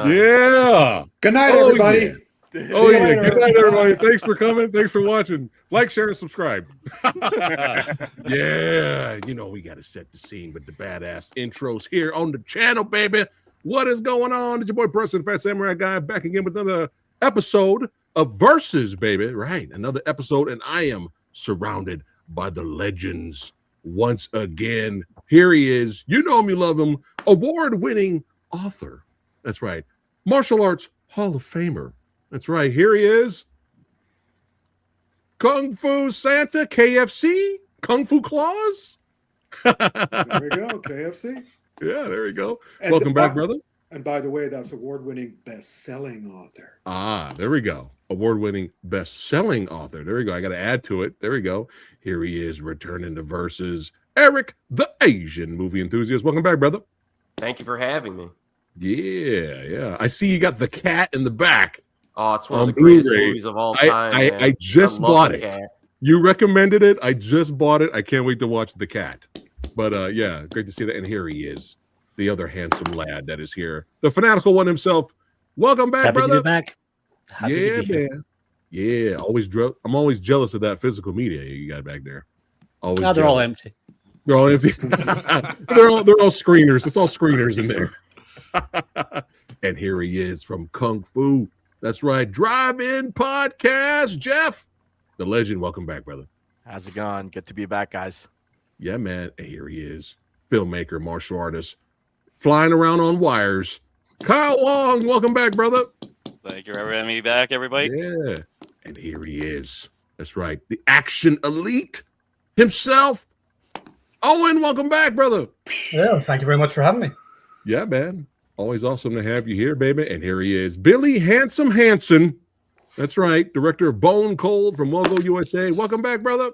Yeah. Good night, everybody. Yeah. Oh, yeah. Good night, everybody. Thanks for coming. Thanks for watching. Like, share, and subscribe. Yeah. You know, we got to set the scene with the badass intros here on the channel, baby. What is going on? It's your boy, Preston, Fat Samurai Guy, back again with another episode of Versus, baby. Right. Another episode, and I am surrounded by the legends once again. Here he is. You know him, you love him. Award-winning author. That's right. Martial Arts Hall of Famer. That's right. Here he is. Kung Fu Santa, KFC, Kung Fu Claus. There we go, KFC. Yeah, there we go. Welcome back, brother. And by the way, that's award-winning best-selling author. Ah, there we go. Award-winning best-selling author. There we go. I got to add to it. There we go. Here he is, returning to Versus. Eric, the Asian movie enthusiast. Welcome back, brother. Thank you for having me. Yeah. I see you got the cat in the back. Oh, it's one of the greatest Blu-ray. movies of all time. I just bought it. You recommended it. I just bought it. I can't wait to watch the cat. But yeah, great to see that. And here he is, the other handsome lad that is here, the fanatical one himself. Welcome back, brother. Happy to be back. Happy to be here. Man. Yeah, I'm always jealous of that physical media you got back there. Always. No, they're all empty. They're all empty. they're all screeners. It's all screeners in there. And here he is from Kung Fu. That's right. Drive-In Podcast. Jeff, the legend. Welcome back, brother. How's it going? Good to be back, guys. Yeah, man. And here he is. Filmmaker, martial artist, flying around on wires. Kyle Wong, welcome back, brother. Thank you for having me back, everybody. Yeah. And here he is. That's right. The action elite himself. Owen, welcome back, brother. Yeah, thank you very much for having me. Yeah, man. Always awesome to have you here, baby. And here he is, Billy Handsome Hansen. That's right. Director of Bone Cold from Wogo USA. Welcome back, brother.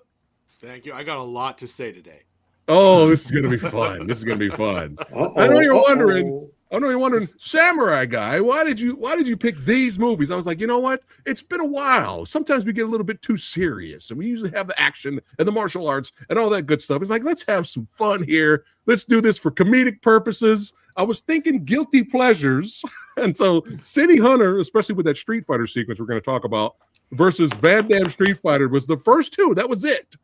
Thank you. I got a lot to say today. Oh, this is going to be fun. This is going to be fun. I know you're wondering, Samurai Guy, why did you pick these movies? I was like, you know what? It's been a while. Sometimes we get a little bit too serious, and we usually have the action and the martial arts and all that good stuff. It's like, let's have some fun here. Let's do this for comedic purposes. I was thinking guilty pleasures. And so City Hunter, especially with that Street Fighter sequence we're going to talk about, versus Van Damme Street Fighter was the first two. That was it.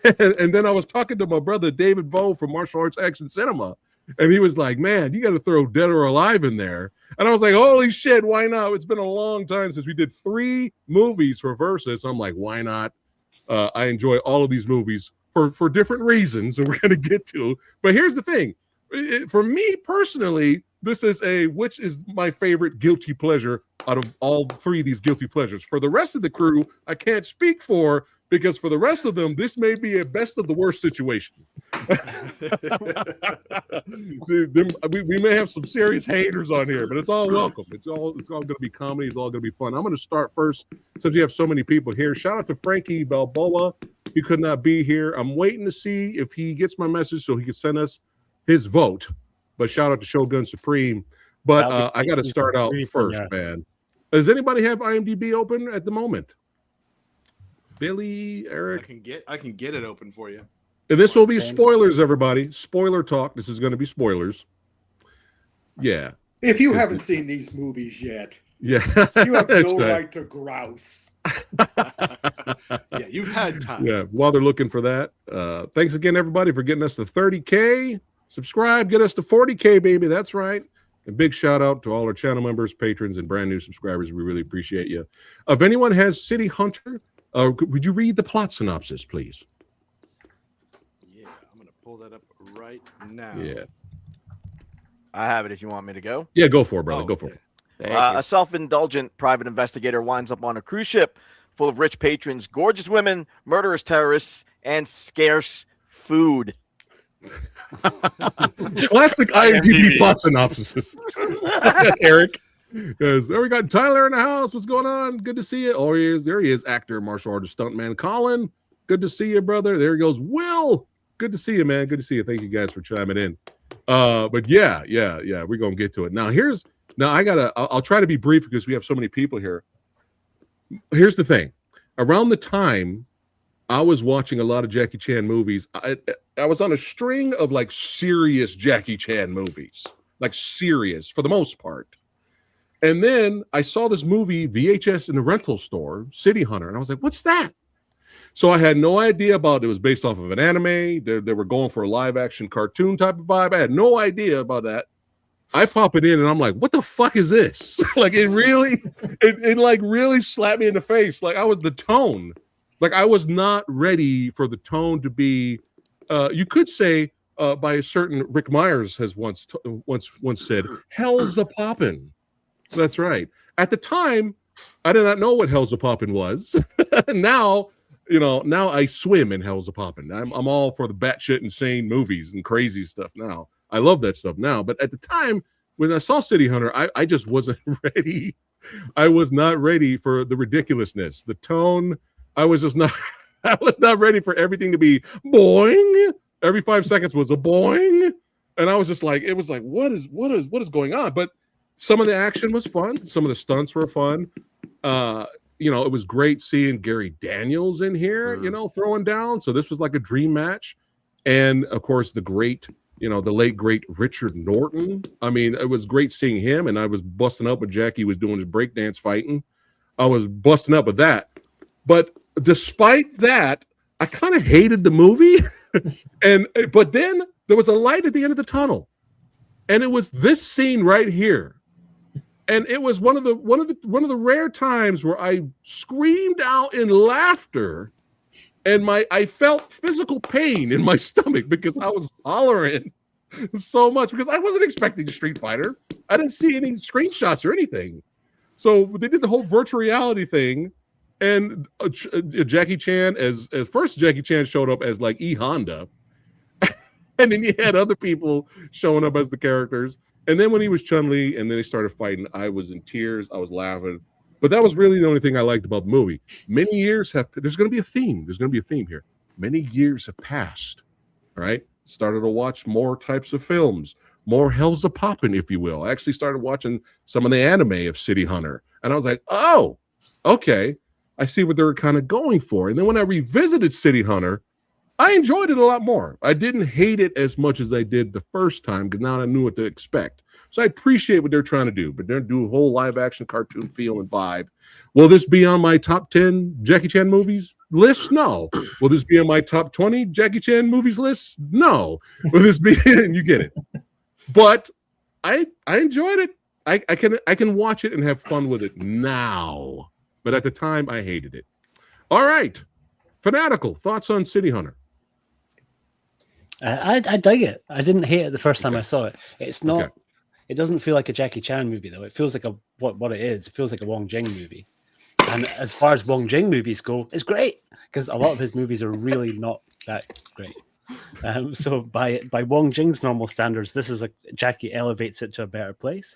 And then I was talking to my brother, David Vo from Martial Arts Action Cinema. And he was like, man, you got to throw Dead or Alive in there. And I was like, holy shit, why not? It's been a long time since we did 3 movies for Versus. I'm like, why not? I enjoy all of these movies for different reasons that we're going to get to. But here's the thing. For me personally, this is which is my favorite guilty pleasure out of all 3 of these guilty pleasures. For the rest of the crew, I can't speak for, because for the rest of them, this may be a best of the worst situation. we may have some serious haters on here, but it's all welcome. It's all going to be comedy. It's all going to be fun. I'm going to start first, since you have so many people here. Shout out to Frankie Balboa. He could not be here. I'm waiting to see if he gets my message so he can send us his vote. But shout out to Shogun Supreme. But I got to start out first, man. Does anybody have IMDb open at the moment? Billy, Eric? I can get it open for you. And this will be spoilers, everybody. Spoiler talk. This is going to be spoilers. Yeah. If you haven't seen these movies yet, yeah, you have no right to grouse. Yeah, you've had time. Yeah, while they're looking for that. Thanks again, everybody, for getting us to 30K. Subscribe, get us to 40K, baby. That's right. A big shout out to all our channel members, patrons, and brand new subscribers. We really appreciate you. If anyone has City Hunter, would you read the plot synopsis, please? Yeah, I'm going to pull that up right now. Yeah. I have it if you want me to go. Yeah, go for it, brother. Go for it. A self-indulgent private investigator winds up on a cruise ship full of rich patrons, gorgeous women, murderous terrorists, and scarce food. Classic IMDb plot synopsis. Eric. Yes, there we got Tyler in the house. What's going on? Good to see you. Oh, there he is. Actor, martial artist, stuntman Colin. Good to see you, brother. There he goes. Will. Good to see you, man. Good to see you. Thank you guys for chiming in. But yeah, we're gonna get to it. I'll try to be brief because we have so many people here. Here's the thing. Around the time I was watching a lot of Jackie Chan movies, I was on a string of like serious Jackie Chan movies, like serious for the most part. And then I saw this movie VHS in the rental store, City Hunter, and I was like, "What's that?" So I had no idea about it. It was based off of an anime. They were going for a live action cartoon type of vibe. I had no idea about that. I pop it in and I'm like, "What the fuck is this?" Like it really, it like really slapped me in the face. Like I was the tone, like I was not ready for the tone to be. You could say by a certain Rick Myers has once said, "Hell's a poppin'." That's right. At the time, I did not know what Hell's a Poppin' was. Now, now I swim in Hell's a Poppin'. I'm all for the batshit insane movies and crazy stuff now. I love that stuff now. But at the time, when I saw City Hunter, I just wasn't ready. I was not ready for the ridiculousness, the tone. I was not ready for everything to be boing. Every 5 seconds was a boing. And I was just like, it was like, what is going on? But some of the action was fun. Some of the stunts were fun. It was great seeing Gary Daniels in here, throwing down. So this was like a dream match. And of course, the late great Richard Norton. I mean, it was great seeing him. And I was busting up when Jackie was doing his breakdance fighting. I was busting up with that. But despite that, I kind of hated the movie. But then there was a light at the end of the tunnel. And it was this scene right here. And it was one of the rare times where I screamed out in laughter, and I felt physical pain in my stomach because I was hollering so much because I wasn't expecting Street Fighter. I didn't see any screenshots or anything. So they did the whole virtual reality thing, and Jackie Chan as first Jackie Chan showed up as like E Honda, and then you had other people showing up as the characters. And then when he was Chun-Li and then they started fighting, I was in tears. I was laughing. But that was really the only thing I liked about the movie. Many years there's going to be a theme. There's going to be a theme here. Many years have passed. All right. Started to watch more types of films, more Hell's a Poppin', if you will. I actually started watching some of the anime of City Hunter. And I was like, oh, okay. I see what they were kind of going for. And then when I revisited City Hunter, I enjoyed it a lot more. I didn't hate it as much as I did the first time because now I knew what to expect. So I appreciate what they're trying to do, but they're doing a whole live action cartoon feel and vibe. Will this be on my top 10 Jackie Chan movies list? No. Will this be on my top 20 Jackie Chan movies list? No. Will this be? You get it. But I enjoyed it. I can watch it and have fun with it now. But at the time, I hated it. All right. Fanatical, thoughts on City Hunter? I dig it. I didn't hate it the first time I saw it. It's not. Okay. It doesn't feel like a Jackie Chan movie though. It feels like what it is. It feels like a Wong Jing movie. And as far as Wong Jing movies go, it's great because a lot of his movies are really not that great. So by Wong Jing's normal standards, this is Jackie elevates it to a better place.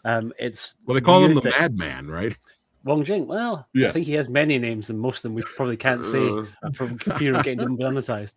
It's they call him the Madman, right? Wong Jing. Well, yeah. I think he has many names, and most of them we probably can't say from fear of getting them monetized.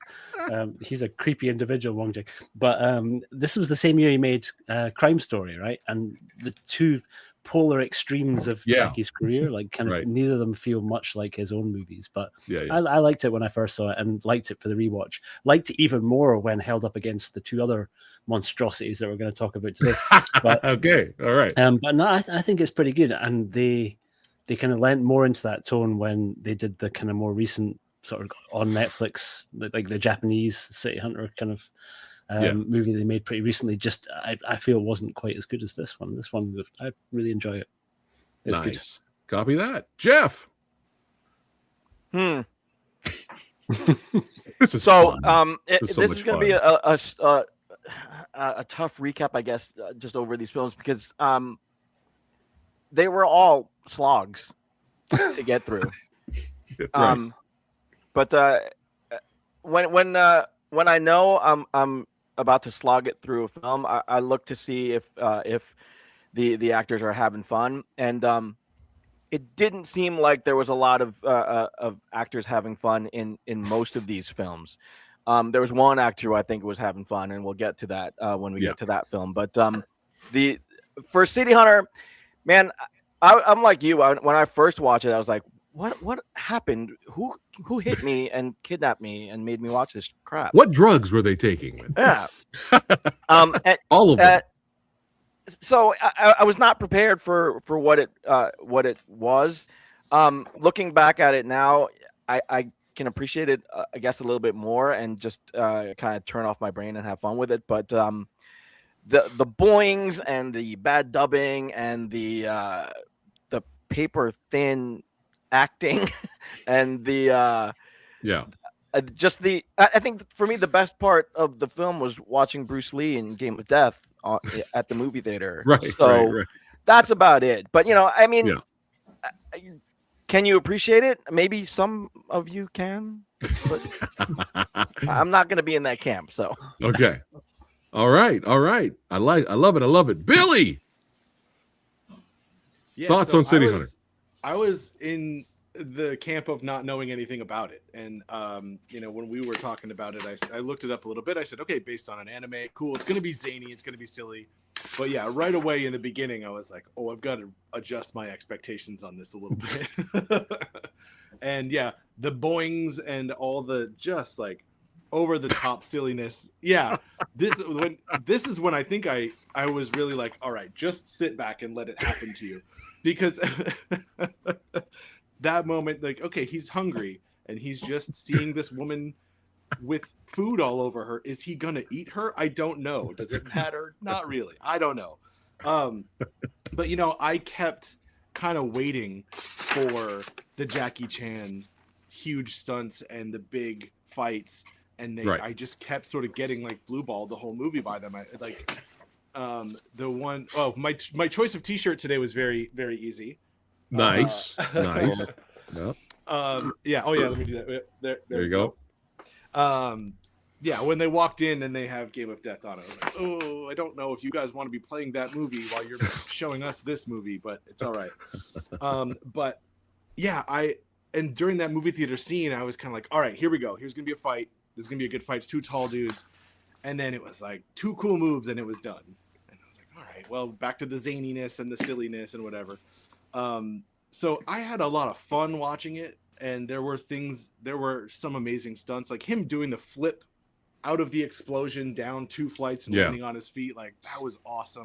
He's a creepy individual, Wong Jing. But this was the same year he made Crime Story, right? And the two polar extremes of Jackie's career, like kind of neither of them feel much like his own movies. But I liked it when I first saw it, and liked it for the rewatch. Liked it even more when held up against the two other monstrosities that we're going to talk about today. But, okay, all right. But no, I think it's pretty good, and they kind of lent more into that tone when they did the kind of more recent sort of on Netflix, like the Japanese City Hunter kind of movie they made pretty recently. Just I feel it wasn't quite as good as this one. This one, I really enjoy it. It's nice. Good. Copy that, Jeff. This is so. This is going to be a tough recap, I guess, just over these films because they were all slogs to get through. But when I know I'm about to slog it through a film, I look to see if the actors are having fun, and it didn't seem like there was a lot of actors having fun in most of these films. There was one actor who I think was having fun, and we'll get to that when we get to that film. But for City Hunter, man, I'm like you. When I first watched it, I was like, "What happened? Who hit me and kidnapped me and made me watch this crap? What drugs were they taking?" Yeah, all of them. So I was not prepared for what it was. Looking back at it now, I can appreciate it, I guess, a little bit more, and just kind of turn off my brain and have fun with it. But the boings and the bad dubbing and the paper thin acting and the just the I think for me the best part of the film was watching Bruce Lee in Game of Death at the movie theater. Right. That's about it. But I mean, can you appreciate it? Maybe some of you can, but I'm not going to be in that camp. So okay, all right. I love it. Billy, thoughts on City Hunter? I was in the camp of not knowing anything about it, and when we were talking about it, I looked it up a little bit. I said, okay, based on an anime, cool, it's going to be zany, it's going to be silly. But yeah, right away in the beginning, I was like, oh, I've got to adjust my expectations on this a little bit. And yeah, the boings and all the just like over the top silliness. Yeah, this is when I think I was really like, all right, just sit back and let it happen to you, because that moment, like, okay, he's hungry and he's just seeing this woman with food all over her. Is he gonna eat her? I don't know. Does it matter? Not really. I don't know. But I kept kind of waiting for the Jackie Chan huge stunts and the big fights, and I just kept sort of getting like blue balled the whole movie by them. My choice of t-shirt today was very, very easy. Nice. Yep. Yeah. Oh yeah. Let me do that. There you go. Yeah, when they walked in and they have Game of Death on it, I was like, oh, I don't know if you guys want to be playing that movie while you're showing us this movie, but it's all right. But yeah, and during that movie theater scene, I was kind of like, all right, here we go. Here's gonna be a fight. This is gonna be a good fight. It's two tall dudes, and then it was like two cool moves, and it was done. And I was like, all right, well, back to the zaniness and the silliness and whatever. So I had a lot of fun watching it. And there were some amazing stunts, like him doing the flip out of the explosion down 2 flights and landing on his feet. Like, that was awesome.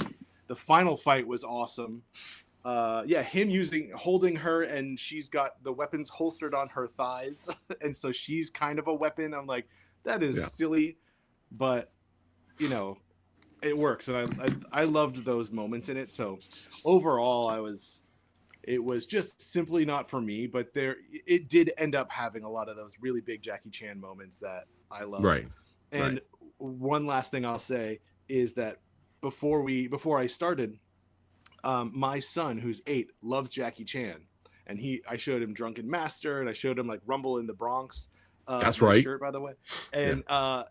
The final fight was awesome. Him holding her, and she's got the weapons holstered on her thighs. And so she's kind of a weapon. I'm like, that is silly, but it works. And I loved those moments in it. So overall, it was just simply not for me, but it did end up having a lot of those really big Jackie Chan moments that I love. Right. And one last thing I'll say is that before I started, my son, who's 8, loves Jackie Chan, and I showed him Drunken Master, and I showed him like Rumble in the Bronx. That's right. Shirt, by the way. And I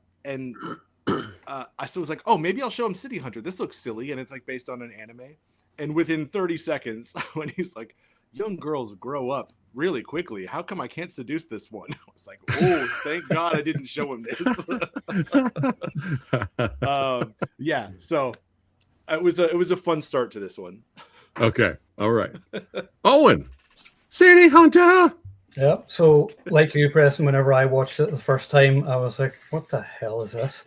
was like, oh, maybe I'll show him City Hunter. This looks silly, and it's like based on an anime. And within 30 seconds, when he's like, young girls grow up really quickly. How come I can't seduce this one? I was like, oh, thank God I didn't show him this. So it was a fun start to this one. Okay. All right. Owen, City Hunter. Yeah. So like you, Preston, whenever I watched it the first time, I was like, what the hell is this?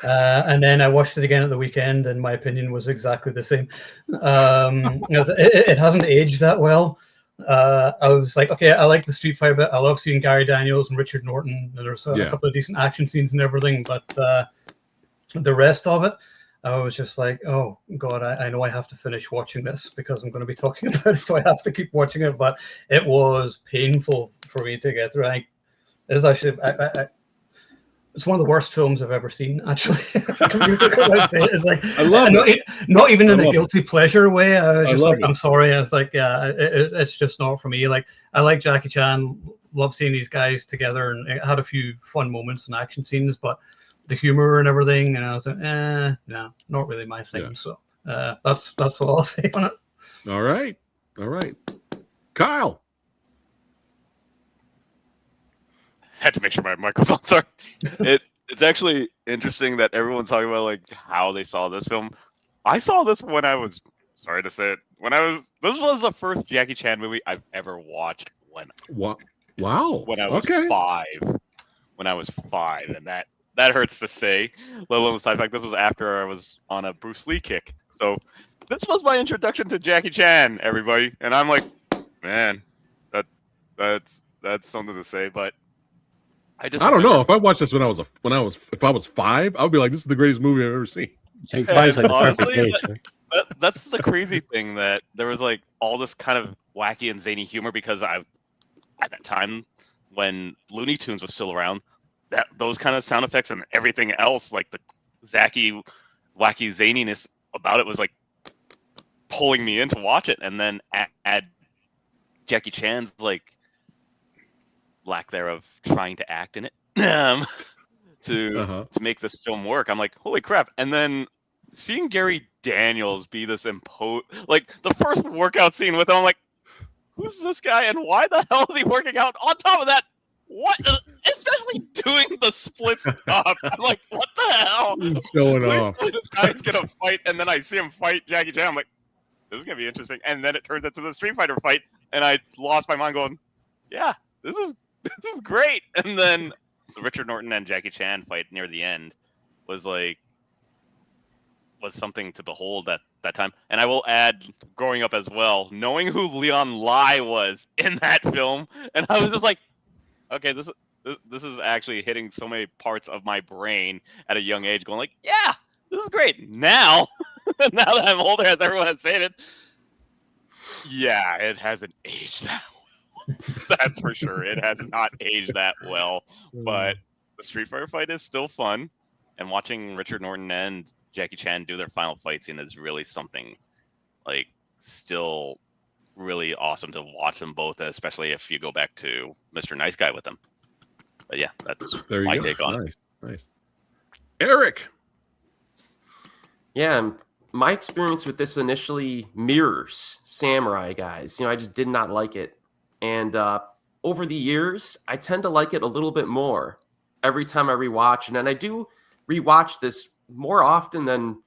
And then I watched it again at the weekend, and my opinion was exactly the same. It hasn't aged that well. I was like, okay, I like the Street Fighter bit. I love seeing Gary Daniels and Richard Norton, and there's a couple of decent action scenes and everything. But the rest of it, I was just like, oh God, I know I have to finish watching this because I'm going to be talking about it, so I have to keep watching it. But it was painful for me to get through. It's actually, it's one of the worst films I've ever seen. Actually, it's like I love it. Not even in a guilty pleasure way. I was just like, it. I'm sorry. I was like, yeah, it's just not for me. Like, I like Jackie Chan, love seeing these guys together, and it had a few fun moments and action scenes, but the humor and everything, and I was like, no, not really my thing. Yeah. So that's all I'll say on it. All right, Kyle. Had to make sure my mic was on. Sorry. It's actually interesting that everyone's talking about like how they saw this film. I saw this when I was, sorry to say it, this was the first Jackie Chan movie I've ever watched when I was 5. When I was 5, and that hurts to say, let alone the fact this was after I was on a Bruce Lee kick. So this was my introduction to Jackie Chan, everybody, and I'm like, man, that's something to say, but I don't know if I watched this if I was 5, I would be like, this is the greatest movie I've ever seen. Like, like the honestly, perfect age, right? that's the crazy thing, that there was like all this kind of wacky and zany humor, because at that time when Looney Tunes was still around, those kind of sound effects and everything else, like the wacky zaniness about it, was like pulling me in to watch it. And then add Jackie Chan's like lack thereof trying to act in it to make this film work. I'm like, holy crap. And then seeing Gary Daniels be this like the first workout scene with him, I'm like, who's this guy and why the hell is he working out? On top of that, what, especially doing the splits up, I'm like, what the hell? He's showing off. This guy's gonna fight, and then I see him fight Jackie Chan. I'm like, this is gonna be interesting. And then it turns into the Street Fighter fight, and I lost my mind going, yeah, this is great. And then the Richard Norton and Jackie Chan fight near the end was something to behold at that time. And I will add, growing up as well, knowing who Leon Lai was in that film, and I was just like, okay, this is actually hitting so many parts of my brain at a young age, going like, yeah, this is great. Now that I'm older, as everyone has said it, yeah, it hasn't aged that well. That's for sure. It has not aged that well. But the Street Fighter fight is still fun, and watching Richard Norton and Jackie Chan do their final fight scene is really something, like, still really awesome to watch them both, especially if you go back to Mr. Nice Guy with them. But yeah, that's my take on it. Nice. Eric. Yeah, my experience with this initially mirrors Samurai Guys. I just did not like it. And over the years, I tend to like it a little bit more every time I rewatch it. And I do rewatch this more often than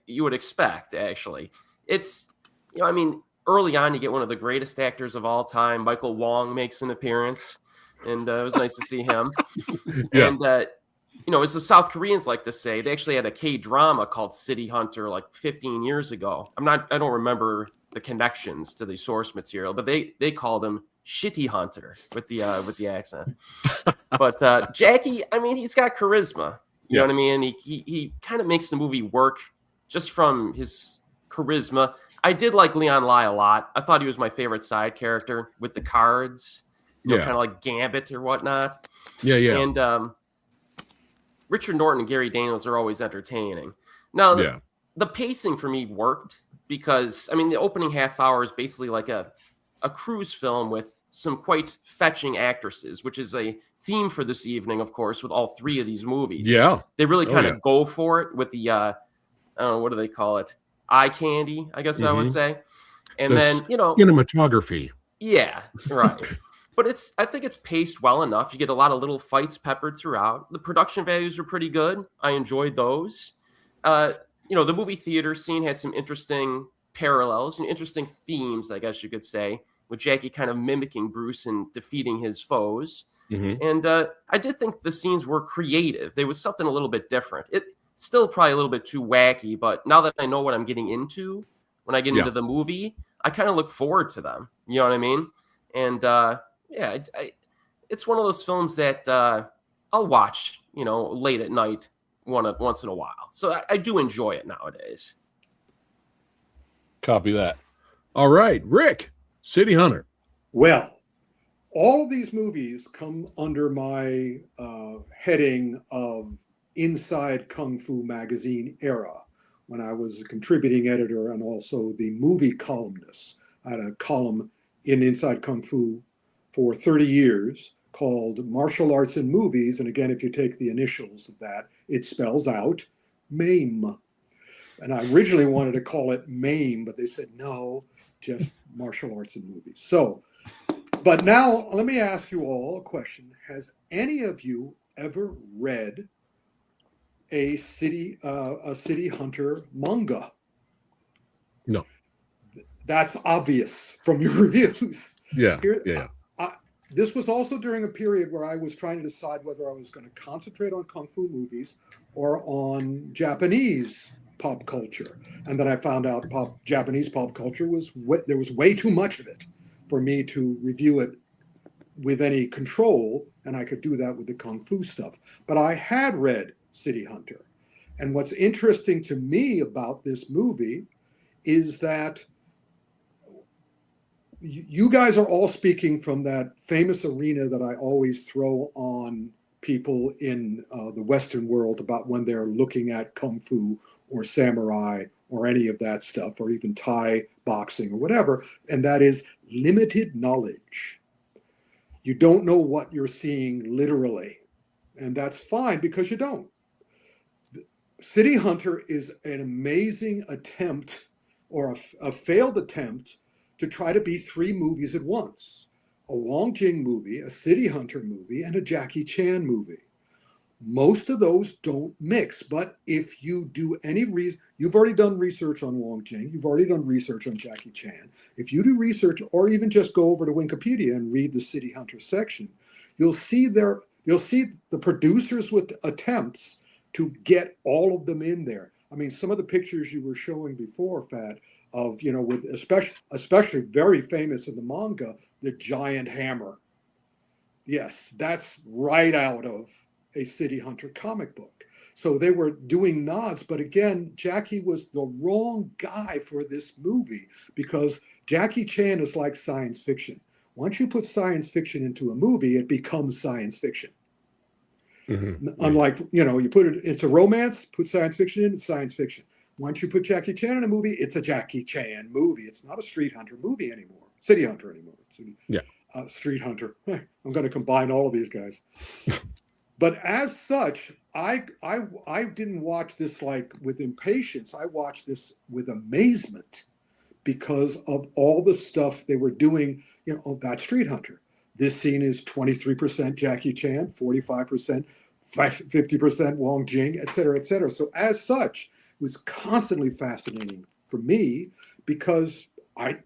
you would expect, actually. It's, early on, you get one of the greatest actors of all time. Michael Wong makes an appearance, and it was nice to see him. Yeah. And, as the South Koreans like to say, they actually had a K-drama called City Hunter like 15 years ago. I don't remember the connections to the source material, but they called him Shitty Hunter with the accent. But Jackie, he's got charisma. You know what I mean? He kind of makes the movie work just from his charisma. I did like Leon Lai a lot. I thought he was my favorite side character with the cards, kind of like Gambit or whatnot. Yeah. And Richard Norton and Gary Daniels are always entertaining. Now, the pacing for me worked because, the opening half hour is basically like a cruise film with some quite fetching actresses, which is a theme for this evening, of course, with all three of these movies. Yeah. They really kind of go for it with the, I don't know, what do they call it? Eye candy, I guess I would say. And then, cinematography. Yeah, right. But I think it's paced well enough. You get a lot of little fights peppered throughout. The production values are pretty good. I enjoyed those. The movie theater scene had some interesting parallels and interesting themes, I guess you could say, with Jackie kind of mimicking Bruce and defeating his foes. And I did think the scenes were creative. There was something a little bit different. It still probably a little bit too wacky, but now that I know what I'm getting into when I get into the movie, I kind of look forward to them. You know what I mean? And it's one of those films that I'll watch, late at night once in a while. So I do enjoy it nowadays. Copy that. All right, Rick, City Hunter. Well, all of these movies come under my heading of Inside Kung Fu Magazine era, when I was a contributing editor and also the movie columnist. I had a column in Inside Kung Fu for 30 years called Martial Arts in Movies. And again, if you take the initials of that, it spells out MAME. And I originally wanted to call it MAME, but they said, no, just Martial Arts in Movies. So, but now let me ask you all a question. Has any of you ever read a City Hunter manga? No. That's obvious from your reviews. Yeah. This was also during a period where I was trying to decide whether I was going to concentrate on Kung Fu movies or on Japanese pop culture. And then I found out Japanese pop culture there was way too much of it for me to review it with any control, and I could do that with the Kung Fu stuff. But I had read City Hunter. And what's interesting to me about this movie is that you guys are all speaking from that famous arena that I always throw on people in the Western world about when they're looking at Kung Fu or samurai or any of that stuff, or even Thai boxing or whatever, and that is limited knowledge. You don't know what you're seeing literally, and that's fine because you don't. City Hunter is an amazing attempt, or a failed attempt, to try to be 3 movies at once. A Wong Jing movie, a City Hunter movie, and a Jackie Chan movie. Most of those don't mix, but if you do any reason, you've already done research on Wong Jing, you've already done research on Jackie Chan. If you do research, or even just go over to Wikipedia and read the City Hunter section, you'll see the producers with attempts to get all of them in there. I mean, some of the pictures you were showing before, Phat, of, with especially very famous in the manga, the giant hammer. Yes, that's right out of a City Hunter comic book. So they were doing nods, but again, Jackie was the wrong guy for this movie, because Jackie Chan is like science fiction. Once you put science fiction into a movie, it becomes science fiction. Mm-hmm. Unlike, you put it's a romance, put science fiction in, it's science fiction. Once you put Jackie Chan in a movie, it's a Jackie Chan movie. It's not a Street Hunter movie anymore, City Hunter anymore. Street Hunter. I'm going to combine all of these guys. But as such, I didn't watch this like with impatience. I watched this with amazement because of all the stuff they were doing. That Street Hunter. This scene is 23% Jackie Chan, 45%, 50% Wong Jing, et cetera, et cetera. So as such, it was constantly fascinating for me because I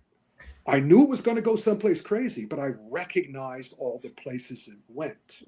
knew it was going to go someplace crazy, but I recognized all the places it went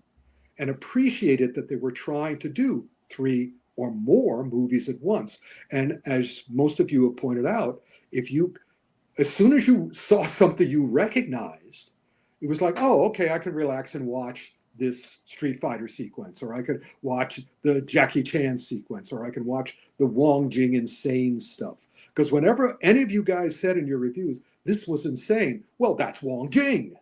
and appreciated that they were trying to do 3 or more movies at once. And as most of you have pointed out, as soon as you saw something you recognized, it was like, oh, okay, I can relax and watch this Street Fighter sequence, or I could watch the Jackie Chan sequence, or I can watch the Wong Jing insane stuff. Because whenever any of you guys said in your reviews, this was insane, well, that's Wong Jing.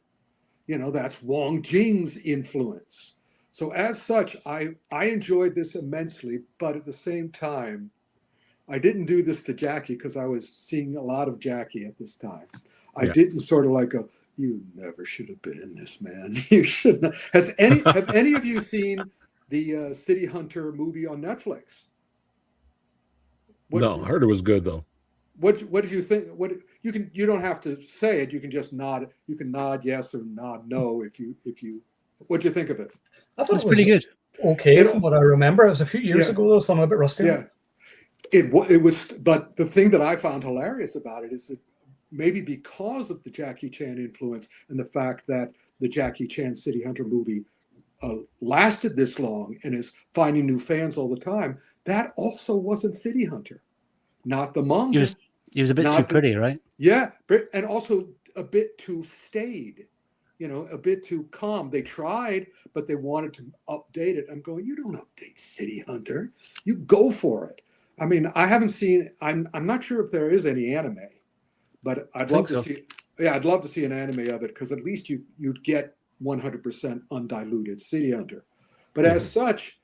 That's Wong Jing's influence. So as such, I enjoyed this immensely, but at the same time, I didn't do this to Jackie because I was seeing a lot of Jackie at this time. I didn't sort of like you never should have been in this, man. You shouldn't. Have any of you seen the City Hunter movie on Netflix? No, I heard it was good though. What did you think? You don't have to say it. You can just nod. You can nod yes or nod no if you. What do you think of it? I thought it was pretty good. Okay, from what I remember, it was a few years ago though, so I'm a bit rusty. Yeah, it was. But the thing that I found hilarious about it is that maybe because of the Jackie Chan influence and the fact that the Jackie Chan City Hunter movie lasted this long and is finding new fans all the time, that also wasn't City Hunter, not the manga. He was a bit too pretty, right? Yeah, and also a bit too staid, a bit too calm. They tried, but they wanted to update it. I'm going, you don't update City Hunter. You go for it. I mean, I haven't seen, I'm not sure if there is any anime. But I'd love to see. Yeah, I'd love to see an anime of it because at least you'd get 100% undiluted City Hunter. But as such,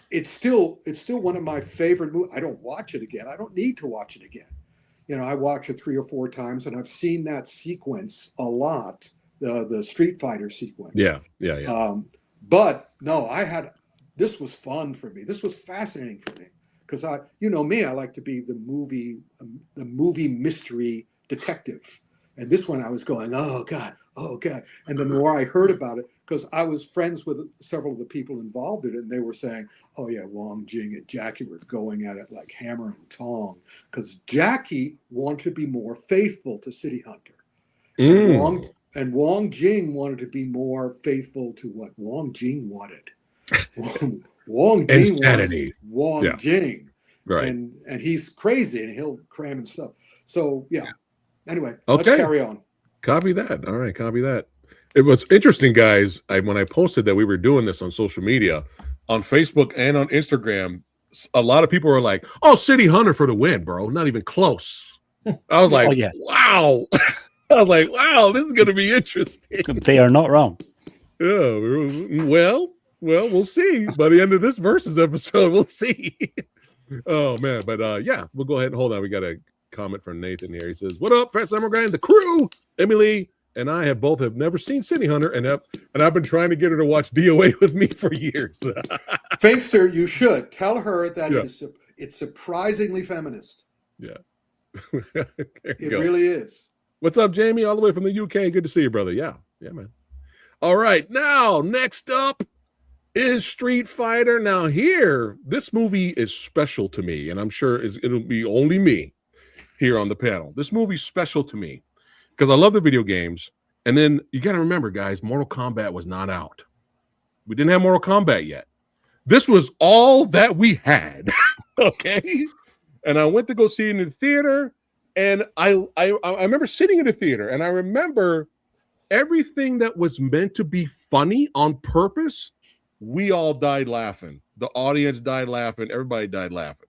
it's still one of my favorite movies. I don't watch it again. I don't need to watch it again. I watch it 3 or 4 times, and I've seen that sequence a lot. The Street Fighter sequence. Yeah. But no, this was fun for me. This was fascinating for me because I like to be the movie mystery detective, and this one I was going, oh god, and the more I heard about it, because I was friends with several of the people involved in it, and they were saying, oh yeah, Wong Jing and Jackie were going at it like hammer and tong, because Jackie wanted to be more faithful to City Hunter, and Wong Jing wanted to be more faithful to what Wong Jing wanted. Wong Jing was Wong Jing. Right. And he's crazy and he'll cram and stuff. So yeah. Anyway, Okay. let's carry on. Copy that. All right, copy that. It was interesting, guys. When I posted that we were doing this on social media, on Facebook and on Instagram, a lot of people were like, "Oh, City Hunter for the win, bro! Not even close." I was like, "Wow!" I was like, "Wow, this is going to be interesting." They are not wrong. Yeah. Well, we'll see. By the end of this versus episode, we'll see. Oh man, but yeah, we'll go ahead and hold on. We got a comment from Nathan here. He says, "What up, PhatSamuraiGuy and the crew? Emily and I have never seen City Hunter, and I've been trying to get her to watch DOA with me for years." Fankster, you should tell her that it's surprisingly feminist. Yeah, it really is. What's up, Jamie? All the way from the UK. Good to see you, brother. Yeah, man. All right, now next up is Street Fighter. Now here, this movie is special to me, and I'm sure it'll be only me here on the panel. This movie's special to me because I love the video games. And then you got to remember, guys, Mortal Kombat was not out. We didn't have Mortal Kombat yet. This was all that we had. Okay. And I went to go see it in the theater. And I remember sitting in the theater, and I remember everything that was meant to be funny on purpose. We all died laughing. The audience died laughing. Everybody died laughing.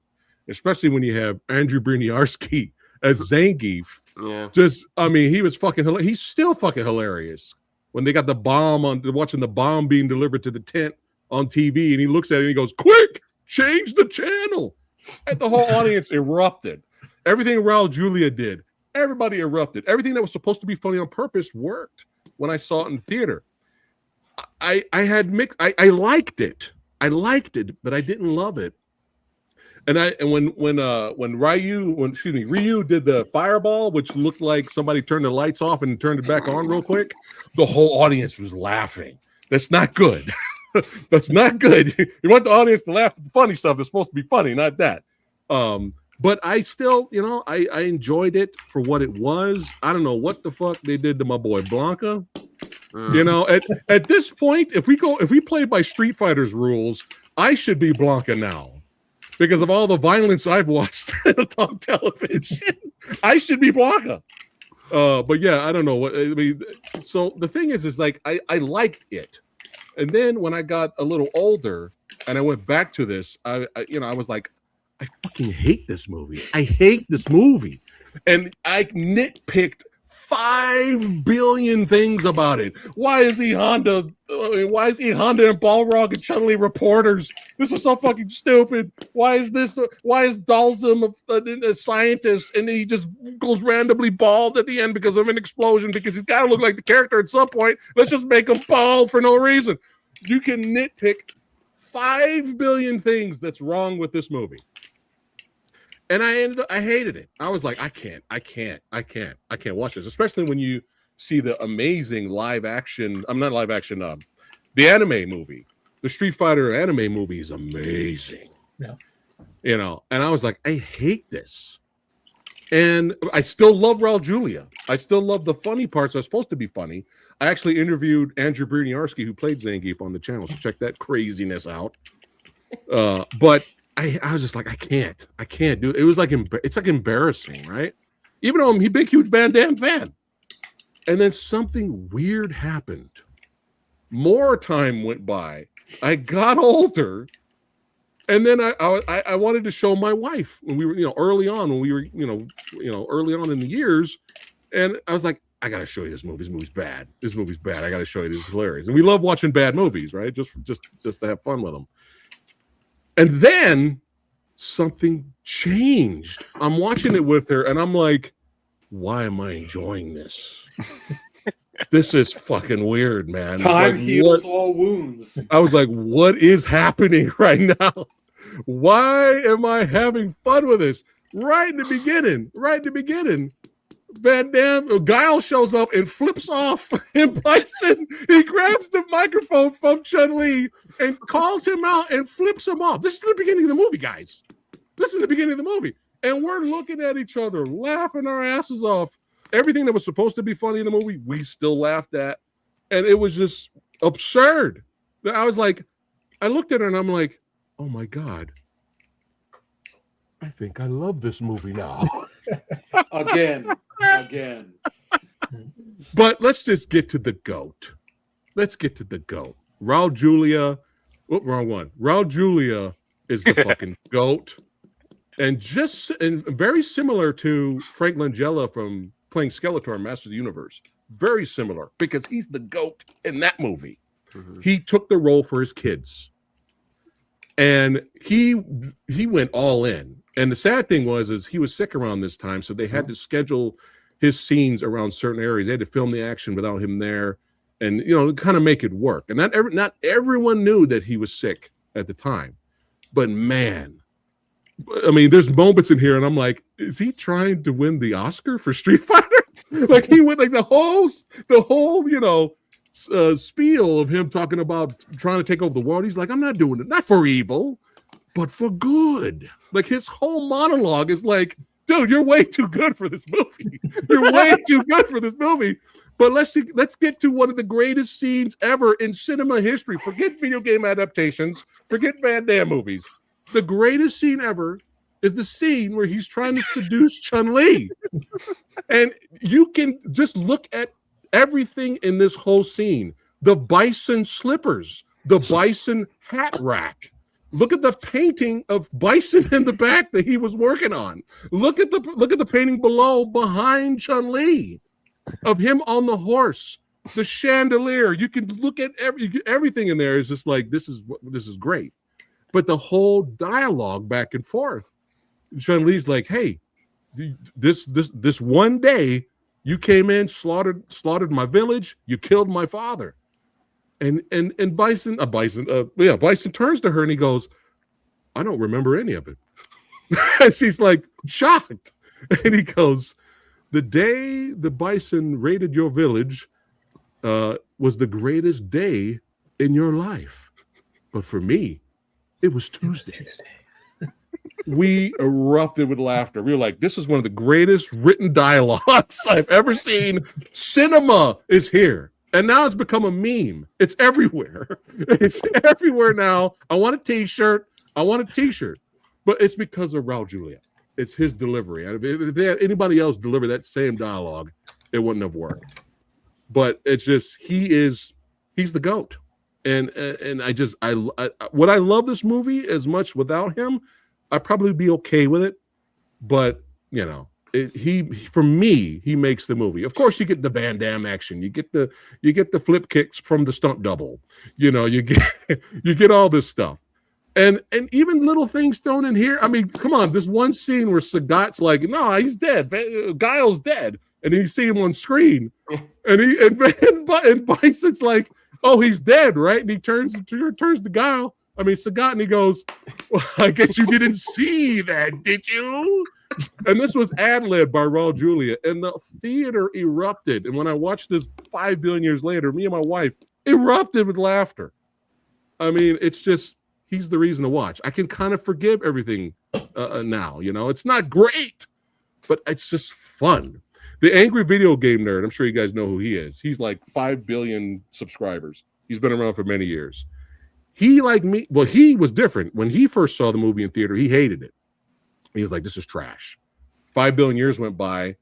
Especially when you have Andrew Briniarski as Zangief. Yeah. He was fucking hilarious. He's still fucking hilarious. When they got the bomb watching the bomb being delivered to the tent on TV, and he looks at it and he goes, "Quick, change the channel." And the whole audience erupted. Everything Raul Julia did, everybody erupted. Everything that was supposed to be funny on purpose worked when I saw it in the theater. I liked it. I liked it, but I didn't love it. And when Ryu did the fireball, which looked like somebody turned the lights off and turned it back on real quick, the whole audience was laughing. That's not good. That's not good. You want the audience to laugh at the funny stuff. It's supposed to be funny, not that. But I still, I enjoyed it for what it was. I don't know what the fuck they did to my boy Blanca. At this point, if we play by Street Fighter's rules, I should be Blanca now. Because of all the violence I've watched on television, I should be Blanca. But yeah, I don't know what I mean. So the thing is like I liked it, and then when I got a little older and I went back to this, I was like, I fucking hate this movie. I hate this movie, and I nitpicked 5 billion things about it. Why is he Honda? Why is he Honda and Balrog and Chun-Li reporters? This is so fucking stupid. Why is Dalsum a scientist and he just goes randomly bald at the end because of an explosion? Because he's got to look like the character at some point. Let's just make him bald for no reason. You can nitpick 5 billion things that's wrong with this movie. And I hated it. I was like, I can't watch this, especially when you see the amazing the anime movie. The Street Fighter anime movie is amazing. Yeah. And I was like, I hate this. And I still love Raul Julia. I still love the funny parts are supposed to be funny. I actually interviewed Andrew Briniarski, who played Zangief, on the channel, so check that craziness out. But I was just like, I can't do it. It was like, it's like embarrassing, right? Even though I'm a big, huge Van Damme fan. And then something weird happened. More time went by. I got older. And then I wanted to show my wife when we were, early on, when we were, early on in the years. And I was like, I got to show you this movie. This movie's bad. This movie's bad. I got to show you. This is hilarious. And we love watching bad movies, right? Just to have fun with them. And then something changed. I'm watching it with her, and I'm like, why am I enjoying this? This is fucking weird, man. Time heals all wounds. I was like, what is happening right now? Why am I having fun with this? Right in the beginning, Van Damme, Guile shows up and flips off him. Bison. He grabs the microphone from Chun-Li and calls him out and flips him off. This is the beginning of the movie, guys. This is the beginning of the movie. And we're looking at each other, laughing our asses off. Everything that was supposed to be funny in the movie, we still laughed at. And it was just absurd. I was like, I looked at her and I'm like, oh my God. I think I love this movie now. Again. But let's just get to the GOAT. Let's get to the GOAT. Raul Julia. Oh, wrong one. Raul Julia is the fucking GOAT. And very similar to Frank Langella from playing Skeletor in Master of the Universe. Very similar because he's the GOAT in that movie. Mm-hmm. He took the role for his kids. And he went all in. And the sad thing is he was sick around this time, so they had to schedule his scenes around certain areas. They had to film the action without him there, and kind of make it work. And not everyone knew that he was sick at the time, but man, I mean, there's moments in here, and I'm like, is he trying to win the Oscar for Street Fighter? Like he went like the whole spiel of him talking about trying to take over the world. He's like, I'm not doing it, not for evil, but for good. Like his whole monologue is like, dude, you're way too good for this movie. You're way too good for this movie. But let's get to one of the greatest scenes ever in cinema history. Forget video game adaptations. Forget Van Damme movies. The greatest scene ever is the scene where he's trying to seduce Chun-Li. And you can just look at everything in this whole scene. The bison slippers, the bison hat rack. Look at the painting of bison in the back that he was working on. Look at the painting behind Chun-Li of him on the horse, the chandelier. You can look at everything in there is just like, this is great. But the whole dialogue back and forth, Chun-Li's like, hey, this one day you came in, slaughtered my village, you killed my father. And Bison turns to her and he goes, I don't remember any of it. And she's like shocked. And he goes, the day the bison raided your village was the greatest day in your life. But for me, it was Tuesday. We erupted with laughter. We were like, this is one of the greatest written dialogues I've ever seen. Cinema is here. And now it's become a meme. It's everywhere. It's everywhere now. I want a t-shirt. But it's because of Raul Julia. It's his delivery. If they had anybody else deliver that same dialogue, it wouldn't have worked. But it's just, he's the GOAT. And would I love this movie as much without him? I'd probably be okay with it. But, for me, he makes the movie. Of course, you get the Van Damme action. You get the flip kicks from the stunt double. You get all this stuff. And even little things thrown in here. I mean, come on, this one scene where Sagat's like, no, he's dead. Guile's dead. And then you see him on screen. And Bison's like, oh, he's dead, right? And he turns to Guile. I mean, Sagat, and he goes, well, I guess you didn't see that, did you? And this was ad-libbed by Raul Julia. And the theater erupted. And when I watched this 5 billion years later, me and my wife erupted with laughter. I mean, it's just, he's the reason to watch. I can kind of forgive everything now, It's not great, but it's just fun. The Angry Video Game Nerd, I'm sure you guys know who he is. He's like 5 billion subscribers. He's been around for many years. He, like me, well, he was different. When he first saw the movie in theater, he hated it. He was like, this is trash. 5 billion years went by.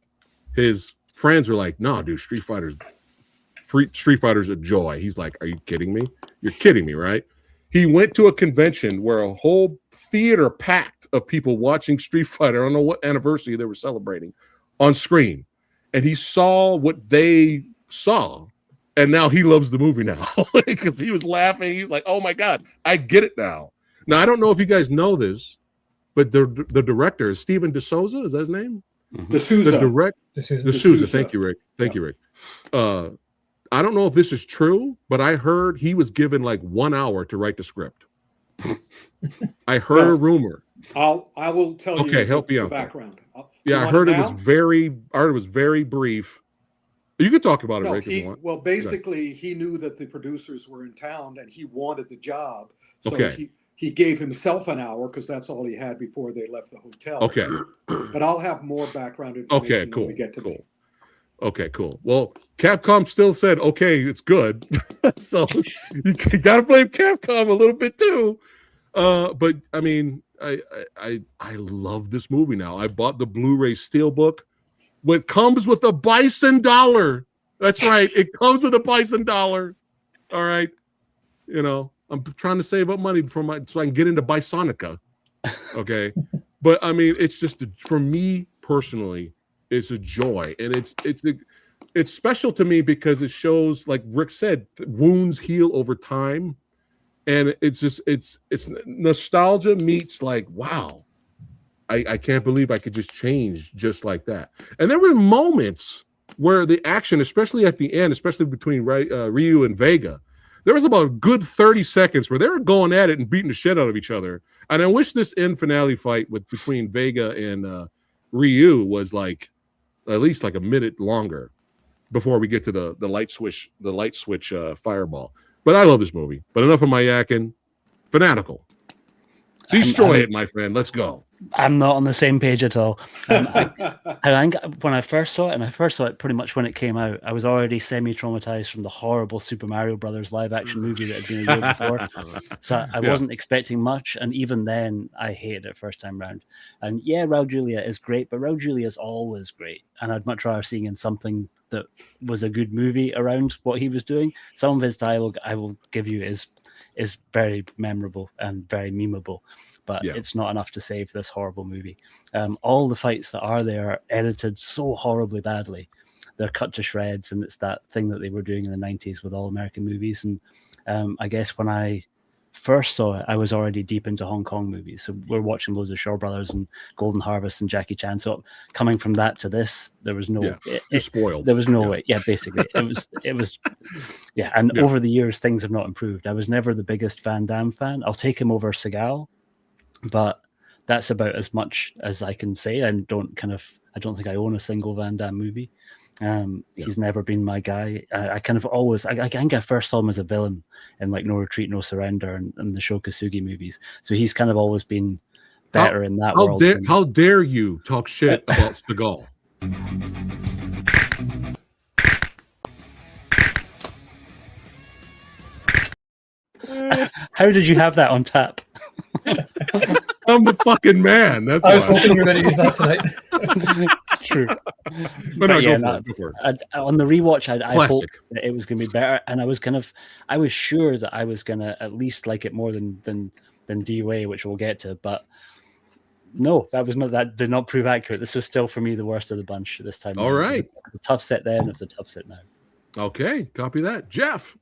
His friends were like, no, dude, Street Fighter's a joy. He's like, are you kidding me? You're kidding me, right? He went to a convention where a whole theater packed of people watching Street Fighter. I don't know what anniversary they were celebrating on screen. And he saw what they saw. And now he loves the movie now because he was laughing. He's like, oh my God, I get it now. Now, I don't know if you guys know this, but the director is Steven D'Souza. Is that his name? D'Souza. D'Souza. Thank you, Rick. Thank you, Rick. I don't know if this is true, but I heard he was given like 1 hour to write the script. I heard a rumor. I will tell you. Okay, help me out. Background. I heard it was very brief. You could talk about it, Rick, if you want. Well, basically, he knew that the producers were in town and he wanted the job. So he gave himself an hour because that's all he had before they left the hotel. Okay. But I'll have more background information when we get to me. Okay, cool. Well, Capcom still said, okay, it's good. So you got to blame Capcom a little bit too. But I mean, I love this movie now. I bought the Blu-ray Steelbook. What comes with a bison dollar. That's right. It comes with a bison dollar. All right. You know, I'm trying to save up money so I can get into Bisonica. Okay. But I mean, it's just for me personally, it's a joy, and it's special to me because it shows, like Rick said, wounds heal over time, and it's nostalgia meets like, wow, I can't believe I could just change just like that. And there were moments where the action, especially at the end, especially between Ryu and Vega, there was about a good 30 seconds where they were going at it and beating the shit out of each other. And I wish this end finale fight between Vega and Ryu was like at least like a minute longer before we get to the light switch fireball. But I love this movie. But enough of my yakking. Fanatical. Destroy it, my friend. Let's go. I'm not on the same page at all. I think when I first saw it, and I first saw it pretty much when it came out, I was already semi-traumatized from the horrible Super Mario Brothers live-action movie that had been a year before. So I wasn't expecting much, and even then, I hated it first time round. And yeah, Raul Julia is great, but Raul Julia is always great, and I'd much rather see in something that was a good movie around what he was doing. Some of his dialogue, I will give you, is very memorable and very memeable. But it's not enough to save this horrible movie. All the fights that are there are edited so horribly badly. They're cut to shreds, and it's that thing that they were doing in the 90s with all American movies. And I guess when I first saw it, I was already deep into Hong Kong movies. So we're watching loads of Shaw Brothers and Golden Harvest and Jackie Chan. So coming from that to this, there was no... You're spoiled. There was no way. Yeah, basically. It was... Yeah, and over the years, things have not improved. I was never the biggest Van Damme fan. I'll take him over Seagal, but that's about as much as I can say. I don't think I own a single Van Damme movie. He's never been my guy. I think I first saw him as a villain in like No Retreat, No Surrender and the Sho Kosugi movies. So he's kind of always been better in that world. How dare you talk shit about Seagal? How did you have that on tap? I'm the fucking man. That's I was hoping you were going to use that tonight. True. But no, go for it. On the rewatch, I hoped that it was going to be better, and I was sure that I was going to at least like it more than DOA, which we'll get to. But no, that did not prove accurate. This was still for me the worst of the bunch this time. All right, it's a tough set then. It's a tough set now. Okay, copy that, Jeff.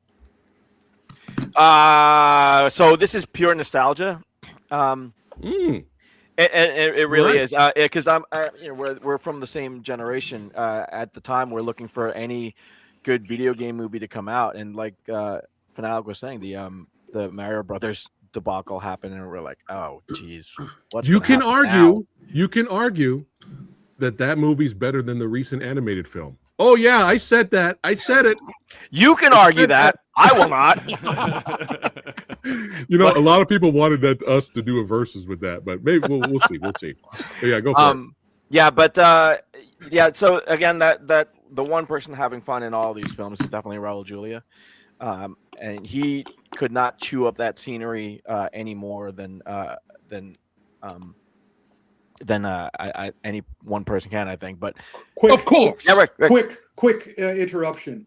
So this is pure nostalgia. It really is, because we're from the same generation. At the time, we're looking for any good video game movie to come out, and like Fanatical was saying, the Mario Brothers debacle happened, and we're like, oh, geez, you can argue that movie's better than the recent animated film. Oh yeah, I said that. I said it. You can argue that. I will not. A lot of people wanted us to do a versus with that, but maybe we'll see. We'll see. So yeah, go for it. Yeah, but so again, that the one person having fun in all these films is definitely Raul Julia, and he could not chew up that scenery any more than any one person can, I think. But of course, yeah, Rick. Quick interruption.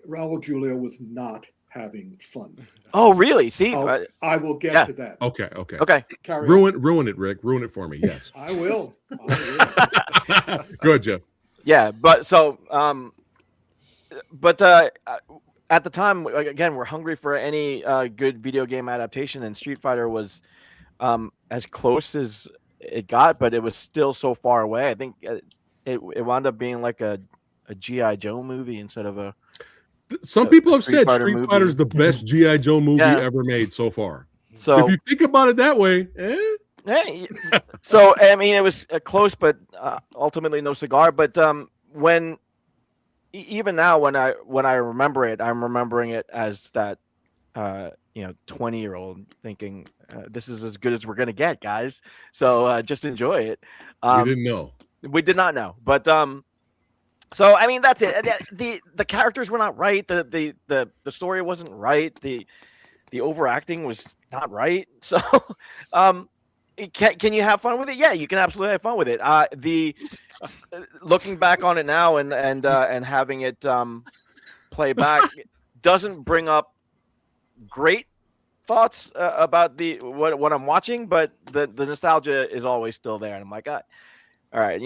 Raul Julia was not having fun. Oh, really? See, I will get to that. Okay. Ruin it, Rick. Ruin it for me. Yes, I will. Go ahead, Jeff. Yeah, but so, at the time, again, we're hungry for any good video game adaptation, and Street Fighter was as close as it got, but it was still so far away. I think it wound up being like a G.I. Joe movie instead of a. Some people have said Street Fighter is the best G.I. Joe movie ever made so far. So if you think about it that way, So I mean, it was close, but ultimately no cigar. But when even now, when I remember it, I'm remembering it as that 20-year-old thinking this is as good as we're gonna get, guys. So just enjoy it. We didn't know. We did not know, but so I mean that's it. The characters were not right. The story wasn't right. The overacting was not right. So, can you have fun with it? Yeah, you can absolutely have fun with it. Looking back on it now and having it play back doesn't bring up great thoughts about what I'm watching, but the nostalgia is always still there, and I'm like, all right,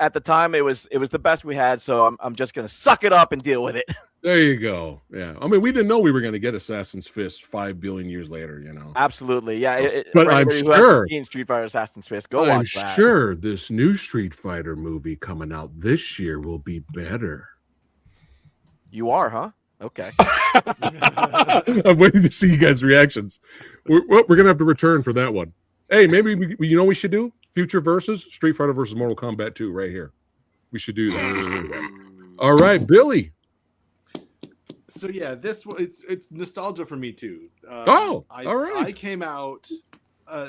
at the time it was the best we had, so I'm just gonna suck it up and deal with it. There you go. Yeah, I mean, we didn't know we were going to get Assassin's Fist 5 billion years later. Absolutely, yeah. So, but I'm sure seen Street Fighter Assassin's Fist, go watch that. I'm sure this new Street Fighter movie coming out this year will be better. You are, huh? Okay. I'm waiting to see you guys' reactions. We're going to have to return for that one. Hey, maybe we should do Future versus Street Fighter versus Mortal Kombat 2 right here. We should do that. All right, Billy. So yeah, it's nostalgia for me too. All right. I came out.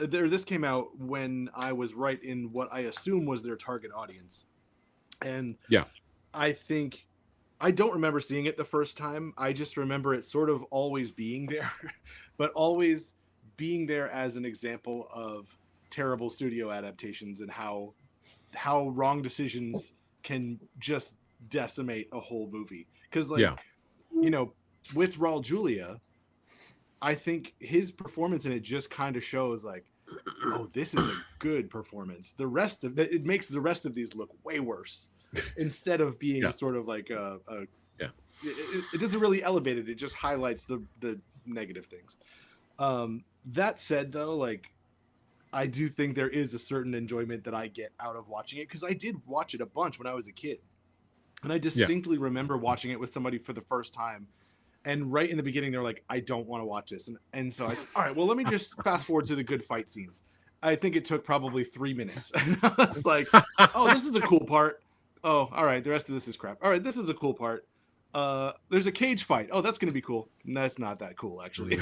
This came out when I was right in what I assume was their target audience, and yeah, I think I don't remember seeing it the first time. I just remember it sort of always being there, but always being there as an example of terrible studio adaptations and how wrong decisions can just decimate a whole movie. Because with Raul Julia, I think his performance in it just kind of shows like, oh, this is a good performance. The rest of it makes the rest of these look way worse instead of being sort of like it doesn't really elevate it. It just highlights the negative things. That said, though, like, I do think there is a certain enjoyment that I get out of watching it because I did watch it a bunch when I was a kid. And I distinctly remember watching it with somebody for the first time. And right in the beginning, they're like, I don't want to watch this. And so I said, all right, well, let me just fast forward to the good fight scenes. I think it took probably 3 minutes. And I was like, oh, this is a cool part. Oh, all right, the rest of this is crap. All right, this is a cool part. There's a cage fight. Oh, that's going to be cool. No, that's not that cool, actually.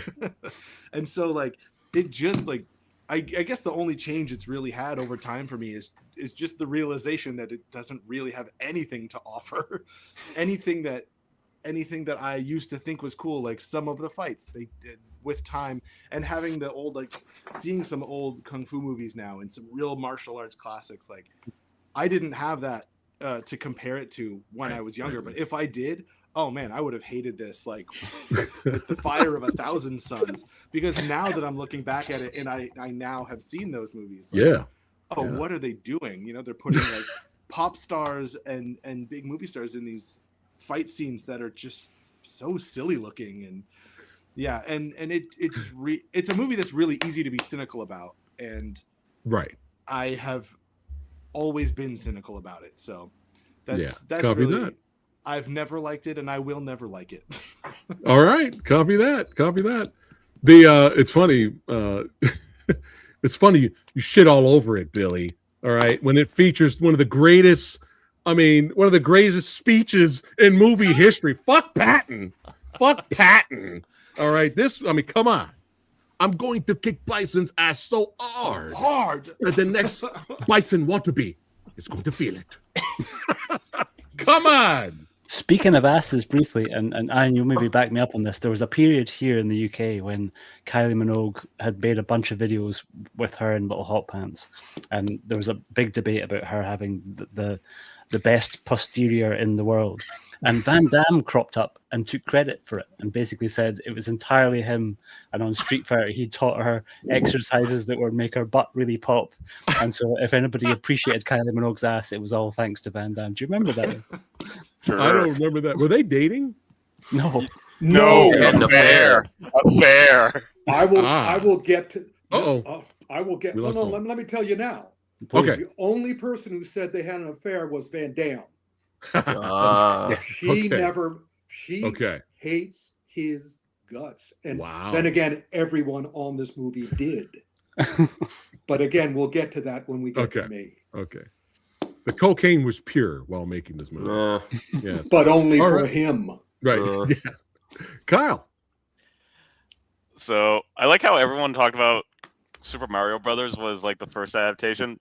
And so, like, it just, like, I guess the only change it's really had over time for me is just the realization that it doesn't really have anything to offer. anything that I used to think was cool, like some of the fights they did with time, and having the old, like, seeing some old kung fu movies now and some real martial arts classics. Like, I didn't have that to compare it to when I was younger, but if I did, oh man, I would have hated this like with the fire of 1,000 suns. Because now that I'm looking back at it and I now have seen those movies. Like, what are they doing? They're putting like pop stars and big movie stars in these fight scenes that are just so silly looking. And it's a movie that's really easy to be cynical about. And I have always been cynical about it. So that's copy really, that. I've never liked it, and I will never like it. All right, copy that. It's funny. It's funny you shit all over it, Billy. All right, when it features one of the greatest speeches in movie history. Fuck Patton. All right, come on. I'm going to kick Bison's ass so hard that the next Bison wannabe is going to feel it. Come on. Speaking of asses briefly, and Ian, you'll maybe back me up on this, there was a period here in the UK when Kylie Minogue had made a bunch of videos with her in little hot pants, and there was a big debate about her having the best posterior in the world. And Van Damme cropped up and took credit for it and basically said it was entirely him. And on Street Fighter, he taught her exercises that would make her butt really pop. And so if anybody appreciated Kylie Minogue's ass, it was all thanks to Van Damme. Do you remember that? Sure. I don't remember that. Were they dating? No. An affair. I will get to. I will get. No, let me tell you now. Okay. The only person who said they had an affair was Van Damme. She hates his guts. And then again, everyone on this movie did. But again, we'll get to that when we get to me. Okay. The cocaine was pure while making this movie. Yes. But only for him. Right. Yeah. Kyle. So I like how everyone talked about Super Mario Brothers was like the first adaptation.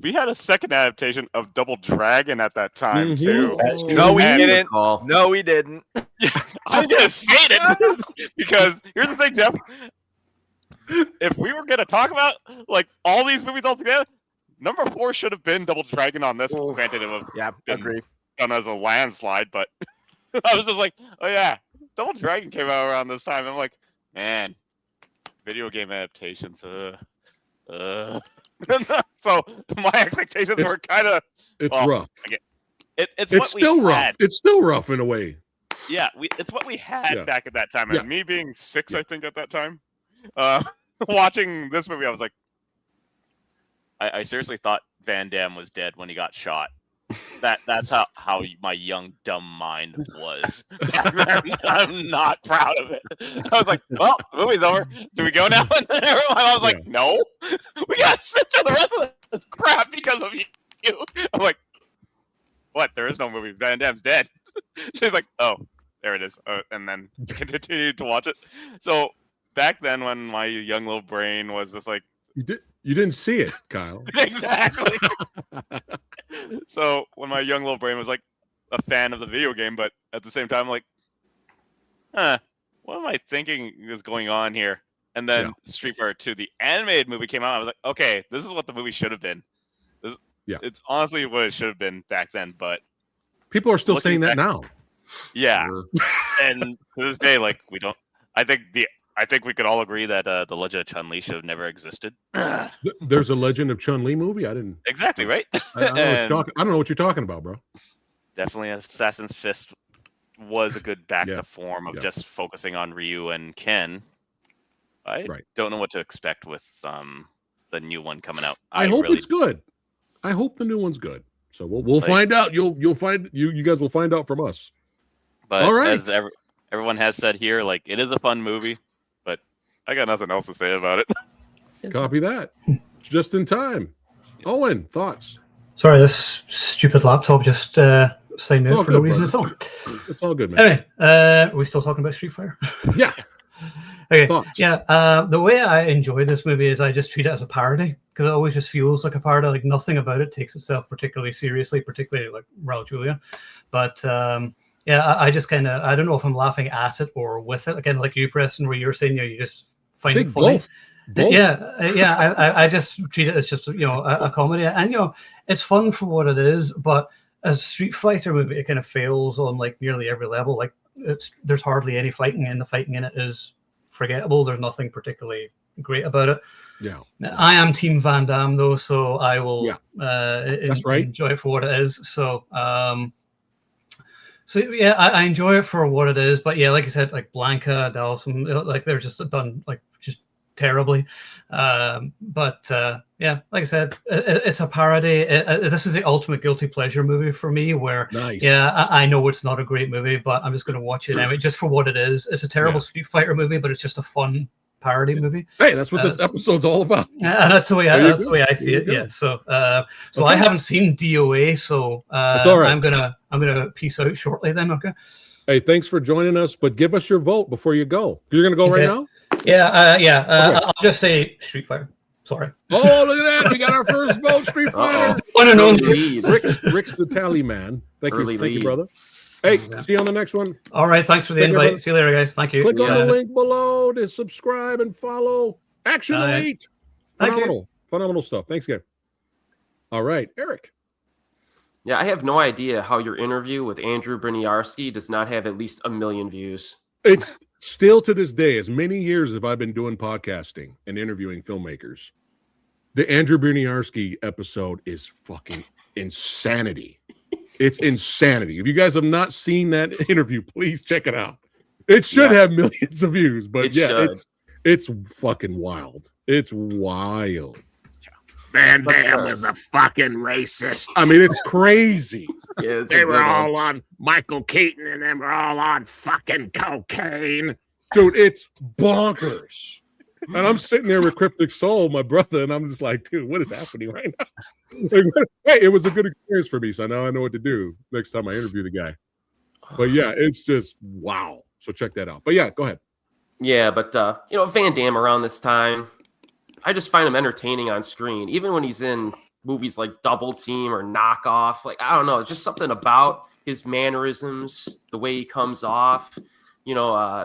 We had a second adaptation of Double Dragon at that time too. No, we didn't. No, we didn't. I just hate it because here's the thing, Jeff. if we were gonna talk about like all these movies all together, number 4 should have been Double Dragon on this. Oh, Granted, it was Agree. done as a landslide, but I was just like, oh yeah, Double Dragon came out around this time. I'm like, man, video game adaptations. So my expectations were kind of rough. It's what still we rough. Had. It's still rough in a way. Yeah, it's what we had back at that time. Yeah. And me being 6, I think, at that time, watching this movie, I was like, I seriously thought Van Damme was dead when he got shot. That's how my young dumb mind was. I'm not proud of it. I was like, well, the movie's over. Do we go now? And then everyone, I was like, no, we gotta sit through the rest of this crap because of you. I'm like, what? There is no movie. Van Damme's dead. She's like, oh, there it is. And then continued to watch it. So back then, when my young little brain was just like, you didn't see it, Kyle. Exactly. So when my young little brain was like a fan of the video game, but at the same time, like, what am I thinking is going on here? And then Street Fighter 2, the animated movie, came out. I was like, okay, this is what the movie should have been. It's honestly what it should have been back then, but people are still saying that now. Yeah, and to this day, like, we don't. I think we could all agree that the Legend of Chun-Li should have never existed. There's a Legend of Chun-Li movie? I didn't. Exactly, right? I don't know what you're talking about, bro. Definitely Assassin's Fist was a good back to form of just focusing on Ryu and Ken. I don't know what to expect with the new one coming out. I hope it's good. I hope the new one's good. So we'll find out. You'll find you guys will find out from us. But all right. As everyone has said here, like, it is a fun movie, but I got nothing else to say about it. Copy that. Just in time. Owen, thoughts? Sorry, this stupid laptop just signed me out for no reason at all. It's all good, man. Anyway, are we still talking about Street Fighter? Yeah. Okay. Thoughts? Yeah. The way I enjoy this movie is I just treat it as a parody because it always just feels like a parody. Like nothing about it takes itself particularly seriously, particularly like Raul Julia. But I just kind of, I don't know if I'm laughing at it or with it. Again, like you, Preston, where you're saying, you just find it funny. Both. Yeah. I just treat it as just, a comedy. And, it's fun for what it is. But as a Street Fighter movie, it kind of fails on like nearly every level. Like there's hardly any fighting, and the fighting in it is forgettable. There's nothing particularly great about it. Yeah. I am Team Van Damme, though, so I will enjoy it for what it is. So, I enjoy it for what it is, but like I said, like Blanca, Dawson, like they're just done like just terribly. Like I said, it's a parody. This is the ultimate guilty pleasure movie for me. Where I know it's not a great movie, but I'm just going to watch it anyway, just for what it is. It's a terrible Street Fighter movie, but it's just a fun parody movie. Hey, that's what this episode's all about. And that's the way I see it. Yeah. So I haven't seen DOA, so it's all right. I'm gonna peace out shortly then. Okay. Hey, thanks for joining us, but give us your vote before you go. You're gonna go right now? Yeah. I'll just say Street Fighter. Sorry. Oh, look at that! We got our first vote, Street Fighter. Rick's the tally man. Thank you, brother. Hey, see you on the next one. All right, thanks for the invite. See you later, guys. Thank you. Click on the link below to subscribe and follow Action Elite. Phenomenal stuff. Thanks again. All right, Eric. Yeah, I have no idea how your interview with Andrew Briniarski does not have at least 1 million views. It's still to this day, as many years as I've been doing podcasting and interviewing filmmakers, the Andrew Briniarski episode is fucking insanity. It's insanity. If you guys have not seen that interview, please check it out. It should have millions of views, but it's fucking wild. It's wild. Van Damme was a fucking racist. I mean, it's crazy. They were all on Michael Keaton, and they were all on fucking cocaine. Dude, it's bonkers. And I'm sitting there with Cryptic Soul, my brother, and I'm just like, dude, what is happening right now? Hey, it was a good experience for me, so now I know what to do next time I interview the guy. But yeah, it's just wow. So check that out. But yeah, go ahead. Yeah, but Van Damme around this time, I just find him entertaining on screen, even when he's in movies like Double Team or Knockoff. Like, I don't know, it's just something about his mannerisms, the way he comes off,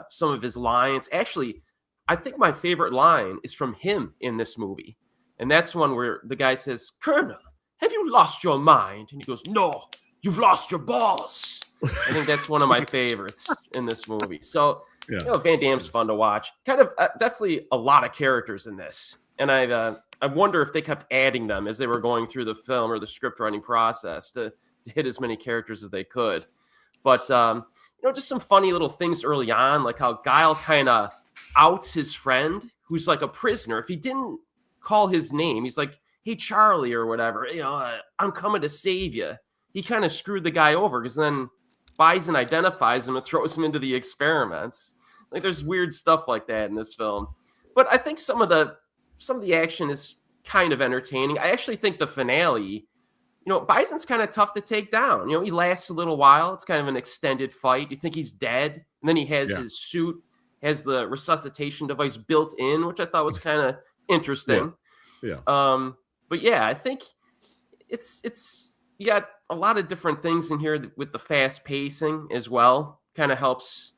some of his lines. Actually, I think my favorite line is from him in this movie. And that's one where the guy says, "Colonel, have you lost your mind?" And he goes, "No, you've lost your balls." I think that's one of my favorites in this movie. So, Van Damme's fun to watch. Kind of definitely a lot of characters in this. And I wonder if they kept adding them as they were going through the film or the script writing process to hit as many characters as they could. But, just some funny little things early on, like how Guile kind of outs his friend who's like a prisoner. If he didn't call his name, he's like, "Hey, Charlie," or whatever, "I'm coming to save you." He kind of screwed the guy over because then Bison identifies him and throws him into the experiments. Like, there's weird stuff like that in this film. But I think some of the action is kind of entertaining. I actually think the finale, Bison's kind of tough to take down. He lasts a little while. It's kind of an extended fight. You think he's dead, and then he has his suit, has the resuscitation device built in, which I thought was kind of interesting. Yeah. But yeah, I think it's you got a lot of different things in here with the fast pacing as well. Kind of helps,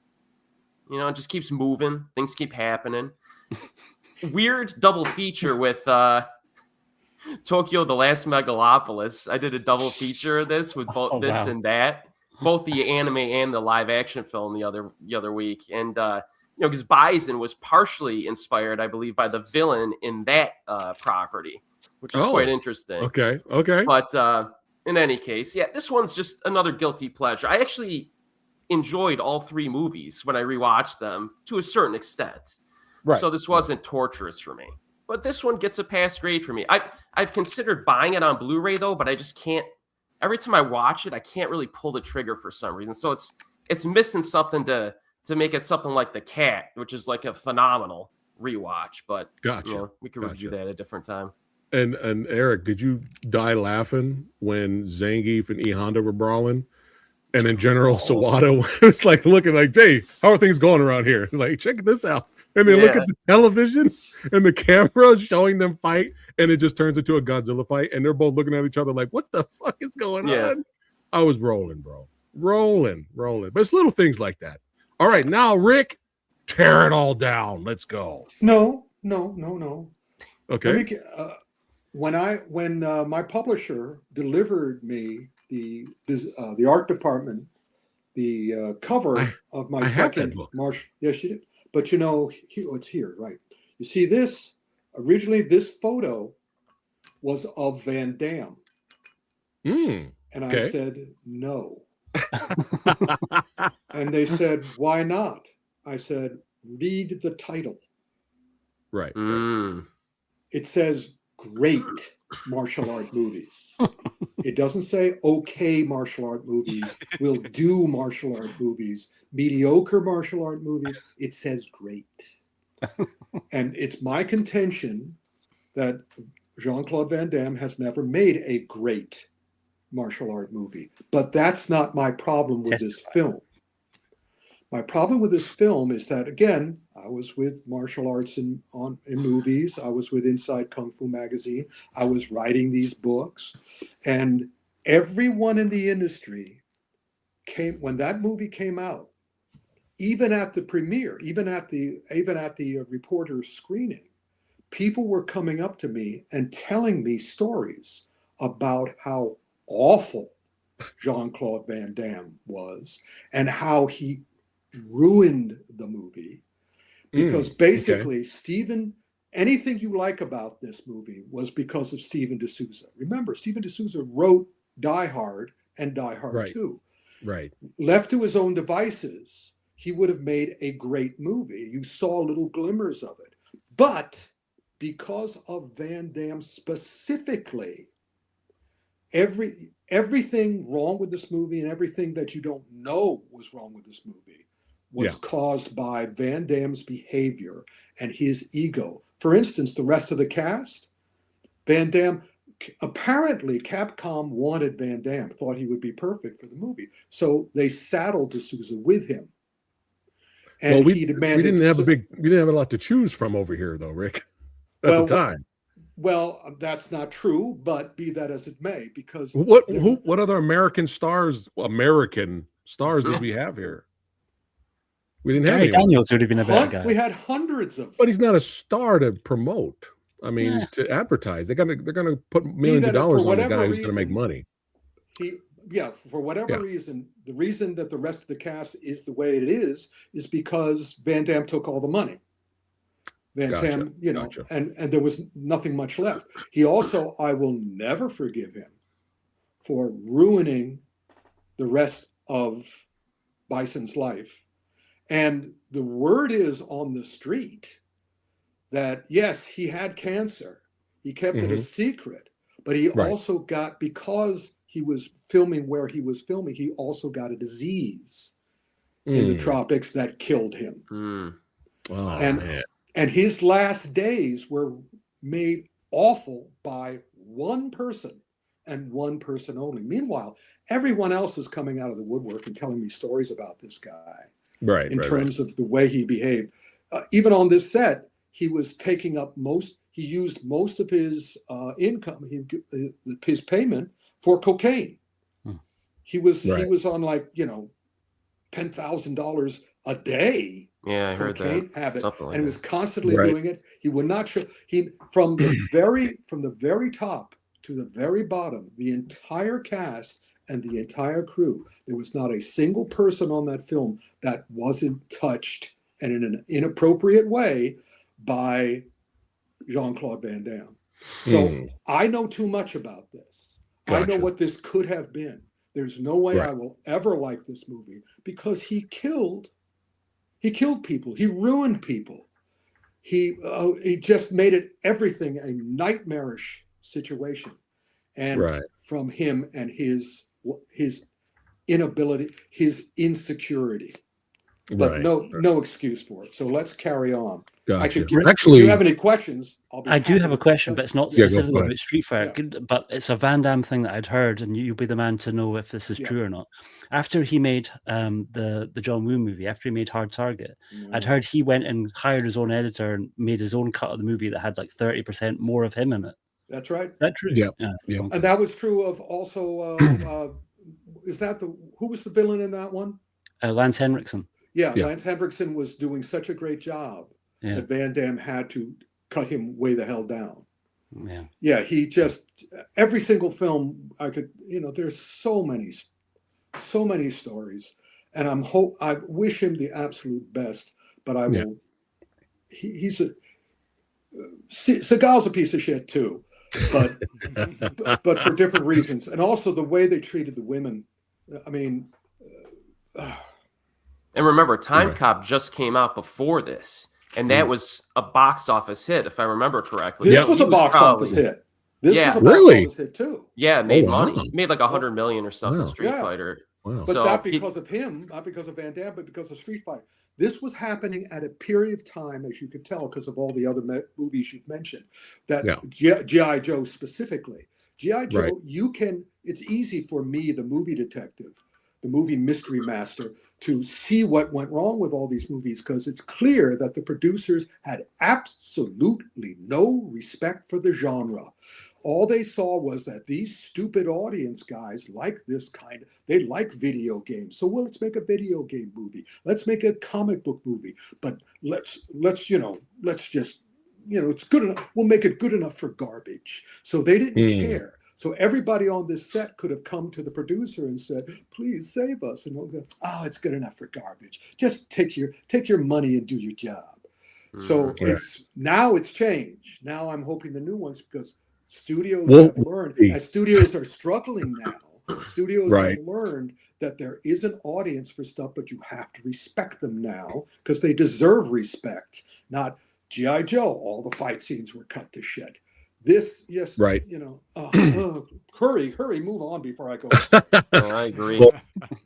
it just keeps moving. Things keep happening. Weird double feature with Tokyo: The Last Megalopolis. I did a double feature of this with both and that, both the anime and the live action film the other week. And because Bison was partially inspired, I believe, by the villain in that property, which is quite interesting. Okay. But in any case, this one's just another guilty pleasure. I actually enjoyed all three movies when I rewatched them to a certain extent. Right. So this wasn't torturous for me. But this one gets a pass grade for me. I've considered buying it on Blu-ray though, but I just can't. Every time I watch it, I can't really pull the trigger for some reason. So it's missing something to make it something like The Cat, which is like a phenomenal rewatch. But we could review that at a different time. And Eric, did you die laughing when Zangief and E Honda were brawling? And then General Sawada was like looking like, "Hey, how are things going around here?" Like, check this out. And they look at the television and the camera showing them fight, and it just turns into a Godzilla fight. And they're both looking at each other like, "What the fuck is going on?" I was rolling, bro. Rolling. But it's little things like that. All right, now, Rick, tear it all down. Let's go. No. Okay. When my publisher delivered me the art department, the cover of my second March. Yes, you did. But it's here, right? You see this? Originally, this photo was of Van Damme. And I said, no. And they said, "Why not?" I said, "Read the title." Right. It says great martial art movies. It doesn't say okay martial art movies, will do martial art movies, mediocre martial art movies. It says great. And it's my contention that Jean-Claude Van Damme has never made a great martial art movie. But that's not my problem with this film. My problem with this film is that, again, I was with martial arts in movies. I was with Inside Kung Fu magazine. I was writing these books. And everyone in the industry when that movie came out, even at the premiere, even at the reporter's screening, people were coming up to me and telling me stories about how awful Jean-Claude Van Damme was and how he ruined the movie, because basically anything you like about this movie was because of Steven D'Souza. Remember, Steven D'Souza wrote Die Hard and Die Hard 2. Right. Left to his own devices, he would have made a great movie. You saw little glimmers of it. But because of Van Damme specifically, everything wrong with this movie and everything that you don't know was wrong with this movie was caused by Van Damme's behavior and his ego. For instance, the rest of the cast, Van Damme, apparently Capcom wanted Van Damme, thought he would be perfect for the movie. So they saddled D'Souza with him. And we didn't have a lot to choose from over here though, Rick, at the time. Well, that's not true, but be that as it may, because what other American stars did we have here? We didn't have Gary anyone. Daniels would have been a better guy. We had hundreds of. But he's not a star to promote. I mean, to advertise. They're gonna put millions of dollars on the guy who's gonna make money. For whatever reason, the reason that the rest of the cast is the way it is because Van Damme took all the money. Van Damme, and there was nothing much left. He also, I will never forgive him for ruining the rest of Bison's life. And the word is on the street that, yes, he had cancer. He kept it a secret, but he also got, because he was filming where he was filming, he also got a disease in the tropics that killed him. And his last days were made awful by one person and one person only. Meanwhile, everyone else is coming out of the woodwork and telling me stories about this guy. In terms of the way he behaved. Even on this set, he was taking up he used most of his income, his payment for cocaine. He was on like, $10,000 a day. Yeah, I heard that. Habit, Something like and he that. was constantly doing it. He would not show. From the very top to the very bottom, the entire cast and the entire crew, there was not a single person on that film that wasn't touched, and in an inappropriate way, by Jean-Claude Van Damme. So I know too much about this. I know what this could have been. There's no way I will ever like this movie because he killed people. He ruined people. He just made it everything a nightmarish situation. And from him and his inability, his insecurity, but no excuse for it. So let's carry on. Gotcha. If Actually, you have any questions, I do have a question, but it's not specifically about Street Fighter. But it's a Van Damme thing that I'd heard, and you'll be the man to know if this is true or not. After he made the John Woo movie, after he made Hard Target, I'd heard he went and hired his own editor and made his own cut of the movie that had like 30% more of him in it. That's right. Is that true? Yeah. And that was true of also. Who was the villain in that one? Lance Henriksen. Yeah, Lance Henriksen was doing such a great job that Van Damme had to cut him way the hell down. Yeah, he just, every single film I could, there's so many stories, and I wish him the absolute best, but I will. Seagal's a piece of shit too, but for different reasons, and also the way they treated the women. I mean. And remember, Time Cop just came out before this, and that was a box office hit, if I remember correctly. This was a box office hit. This was a box office hit too. Yeah, it made money. It made like $100 million or something. Street Fighter. Wow. But not because of him, not because of Van Damme, but because of Street Fighter. This was happening at a period of time, as you could tell, because of all the other movies you've mentioned. That G.I. Joe specifically. G.I. Joe, it's easy for me, the movie detective, the movie mystery master, to see what went wrong with all these movies, because it's clear that the producers had absolutely no respect for the genre. All they saw was that these stupid audience guys like they like video games. So let's make a video game movie. Let's make a comic book movie. But let's just, it's good enough. We'll make it good enough for garbage. So they didn't care. So everybody on this set could have come to the producer and said, please save us. And we'll go, it's good enough for garbage. Just take your money and do your job. So now it's changed. Now I'm hoping the new ones, because studios have learned, as studios are struggling now, studios have learned that there is an audience for stuff, but you have to respect them now because they deserve respect. Not G.I. Joe, all the fight scenes were cut to shit. This, hurry, move on before I go. I agree. Well,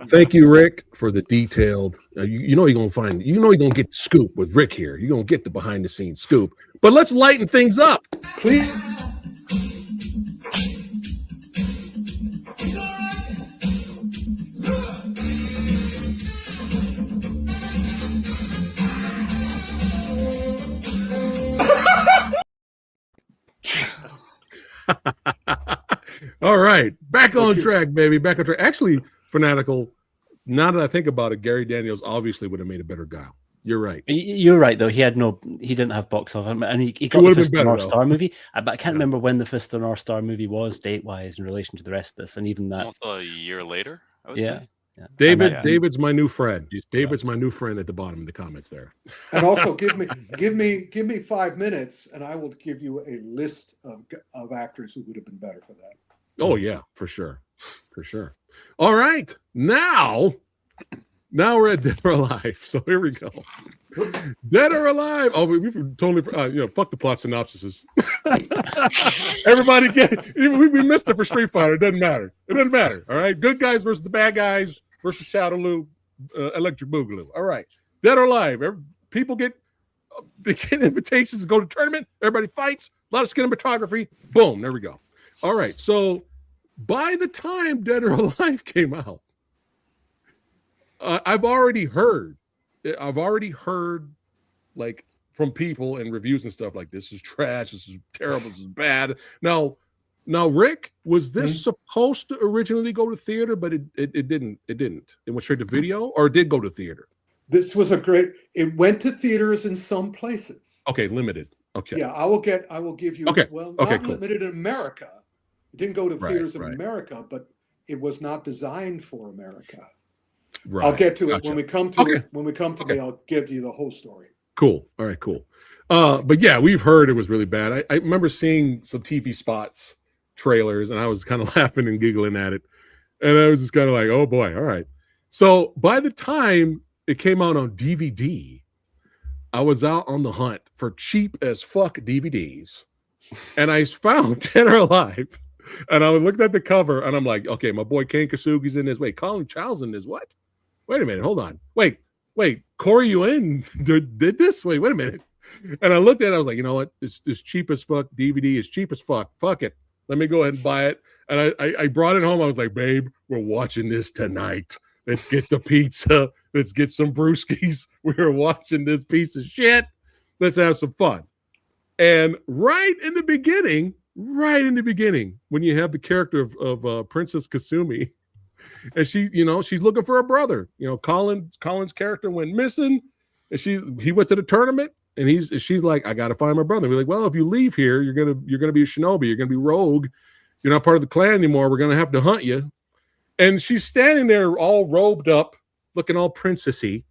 thank you, Rick, for the detailed. You're gonna get the scoop with Rick here. You're gonna get the behind the scenes scoop. But let's lighten things up, please. All right, back on track, baby. Back on track. Actually, Fanatical, now that I think about it, Gary Daniels obviously would have made a better Guile. You're right. You're right, though. He didn't have box office, and he got the Fist of the North Star movie. But I can't remember when the Fist of the North Star movie was date-wise in relation to the rest of this, and even that. Almost a year later, I would say. Yeah. David's my new friend. David's my new friend at the bottom of the comments there. And also give me 5 minutes, and I will give you a list of actors who would have been better for that. Oh yeah, for sure. All right, now we're at Dead or Alive. So here we go. Dead or Alive. Oh, we've totally fuck the plot synopsises. Everybody we missed it for Street Fighter. It doesn't matter. All right, good guys versus the bad guys versus Shadowloo, Electric Boogaloo. All right, Dead or Alive. People get invitations to go to tournament. Everybody fights. A lot of cinematography. Boom. There we go. All right. So by the time Dead or Alive came out, I've already heard like from people and reviews and stuff like this is trash, this is terrible, this is bad. Now Rick, was this supposed to originally go to theater, but it didn't. It went straight to video, or it did go to theater? This was it went to theaters in some places. Okay, limited. Okay. Yeah, I will give you okay. Well, okay, not cool. limited in America. It didn't go to theaters in right. America, but it was not designed for America. Right. I'll get to it Gotcha. when we come to Okay. it. When we come to Okay. me, I'll give you the whole story. Cool. All right, cool. But yeah, we've heard it was really bad. I remember seeing some TV spots, trailers, and I was kind of laughing and giggling at it. And I was just kind of like, oh boy, all right. So by the time it came out on DVD, I was out on the hunt for cheap as fuck DVDs. And I found Dead or Alive. And I looked at the cover and I'm like, okay, my boy Ken Kasugi's in this. Wait, Colin Child's in this. What? Wait a minute. Hold on. Wait. Corey Yuen did this? Wait a minute. And I looked at it. I was like, you know what? This cheap as fuck DVD is cheap as fuck. Fuck it. Let me go ahead and buy it. And I brought it home. I was like, babe, we're watching this tonight. Let's get the pizza. Let's get some brewskis. We're watching this piece of shit. Let's have some fun. And right in the beginning, when you have the character of Princess Kasumi, and she's looking for her brother. Colin's character went missing, and he went to the tournament, and she's like, I gotta find my brother. We're like, well, if you leave here, you're gonna be a shinobi, you're gonna be rogue, you're not part of the clan anymore. We're gonna have to hunt you. And she's standing there all robed up, looking all princessy,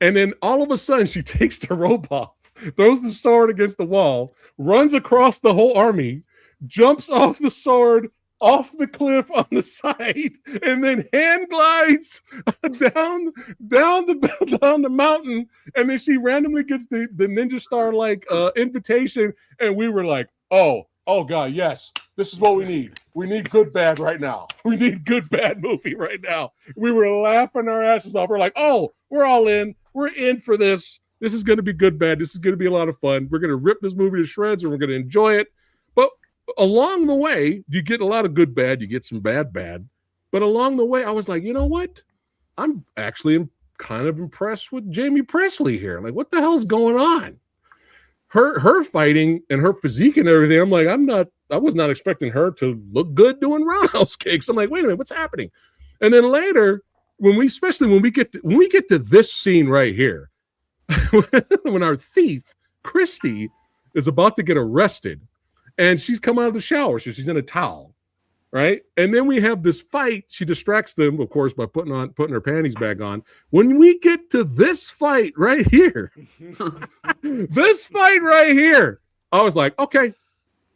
and then all of a sudden she takes the robe off, throws the sword against the wall, runs across the whole army, jumps off the sword, off the cliff on the side, and then hand glides down the mountain, and then she randomly gets the Ninja Star invitation, and we were like, oh god, yes, this is what we need. We need good bad right now. We need good bad movie right now. We were laughing our asses off. We're like, oh, we're all in. We're in for this. This is going to be good bad. This is going to be a lot of fun. We're going to rip this movie to shreds, and we're going to enjoy it. But along the way, you get a lot of good bad. You get some bad. But along the way, I was like, you know what? I'm actually kind of impressed with Jamie Presley here. Like, what the hell's going on? Her fighting and her physique and everything. I'm like, I was not expecting her to look good doing roundhouse kicks. I'm like, wait a minute, what's happening? And then later, when we get to this scene right here, when our thief Christy is about to get arrested, and she's come out of the shower, so she's in a towel, right? And then we have this fight. She distracts them, of course, by putting her panties back on. When we get to this fight right here, I was like, okay,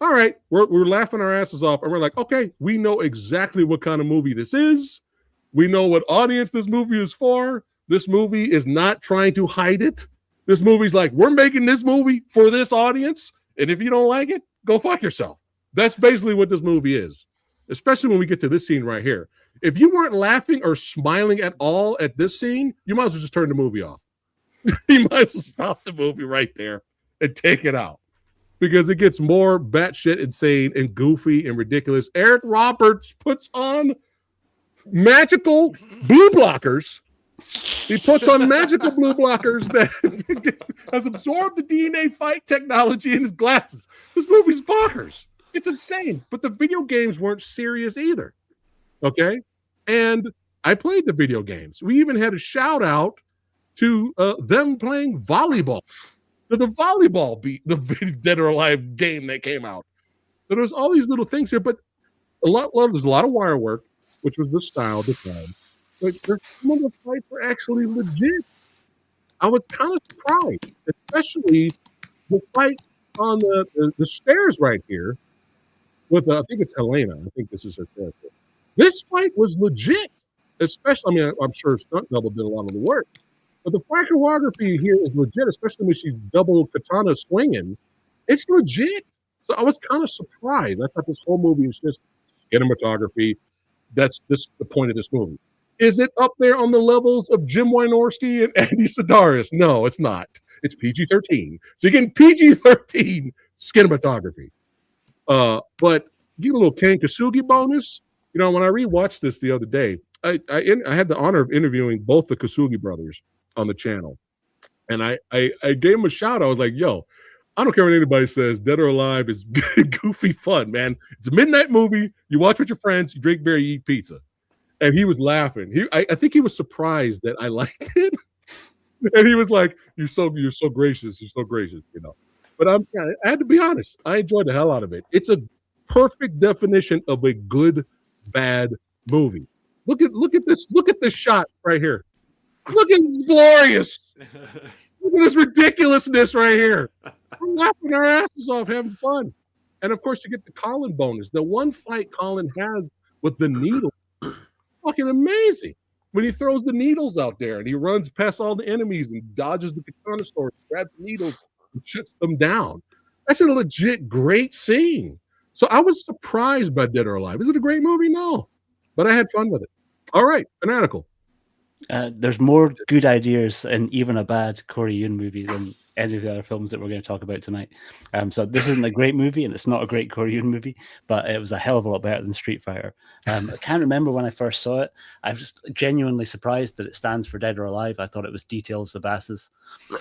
all right, we're laughing our asses off, and we're like, okay, we know exactly what kind of movie this is. We know what audience this movie is for. This movie is not trying to hide it. This movie's like, we're making this movie for this audience, and if you don't like it, go fuck yourself. That's basically what this movie is, especially when we get to this scene right here. If you weren't laughing or smiling at all at this scene, you might as well just turn the movie off. You might as well stop the movie right there and take it out, because it gets more batshit insane and goofy and ridiculous. Eric Roberts puts on magical blue blockers. He puts on magical blue blockers that has absorbed the DNA fight technology in his glasses. This movie's bonkers. It's insane. But the video games weren't serious either. Okay? And I played the video games. We even had a shout out to them playing volleyball. To the volleyball beat, the Dead or Alive game that came out. So there's all these little things here, but there's a lot of wire work, which was the style of the time. But some of the fights were actually legit. I was kind of surprised, especially the fight on the stairs right here with I think it's Helena. I think this is her character. This fight was legit, especially. I mean, I'm sure Stunt Double did a lot of the work, but the fight choreography here is legit, especially when she's double katana swinging. It's legit. So I was kind of surprised. I thought this whole movie was just cinematography. That's the point of this movie. Is it up there on the levels of Jim Wynorski and Andy Sedaris? No, it's not. It's PG-13. So you're getting PG-13 cinematography. But give a little Ken Kasugi bonus. You know, when I rewatched this the other day, I had the honor of interviewing both the Kasugi brothers on the channel. And I gave them a shout. I was like, yo, I don't care what anybody says. Dead or Alive is goofy fun, man. It's a midnight movie. You watch with your friends. You drink beer. You eat pizza. And he was laughing. I think he was surprised that I liked it. And he was like, "You're so gracious. You're so gracious." You know. But I had to be honest. I enjoyed the hell out of it. It's a perfect definition of a good bad movie. Look at this. Look at this shot right here. Look at this glorious. Look at this ridiculousness right here. We're laughing our asses off, having fun. And of course, you get the Colin bonus. The one fight Colin has with the needle, fucking amazing. When he throws the needles out there and he runs past all the enemies and dodges the katana sword, grabs the needles and shuts them down. That's a legit great scene. So I was surprised by Dead or Alive. Is it a great movie? No. But I had fun with it. All right, Fanatical. There's more good ideas in even a bad Corey Yuen movie than any of the other films that we're going to talk about tonight. So this isn't a great movie, and it's not a great Corey Yuen movie, but it was a hell of a lot better than Street Fighter. I can't remember when I first saw it. I was just genuinely surprised that it stands for Dead or Alive. I thought it was Details of Asses,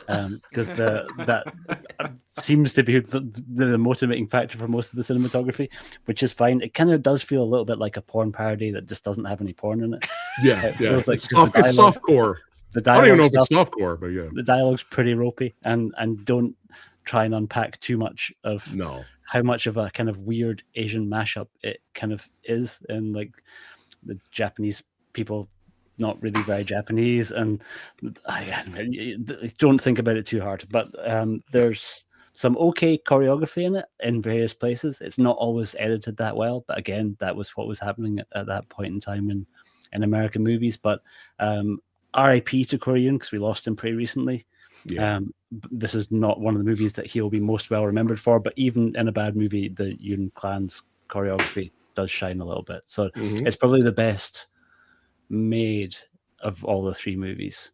because that seems to be the motivating factor for most of the cinematography, which is fine. It kind of does feel a little bit like a porn parody that just doesn't have any porn in it. Yeah, it feels like it's softcore. I don't even know if it's softcore, but yeah. The dialogue's pretty ropey, and don't try and unpack too much of how much of a kind of weird Asian mashup it kind of is, and like the Japanese people not really very Japanese, and I don't think about it too hard. But there's some okay choreography in it in various places. It's not always edited that well, but again, that was what was happening at that point in time in American movies. But R.I.P. to Corey Yuen, because we lost him pretty recently. Yeah. This is not one of the movies that he'll be most well remembered for, but even in a bad movie, the Yuen clan's choreography does shine a little bit. So it's probably the best made of all the three movies.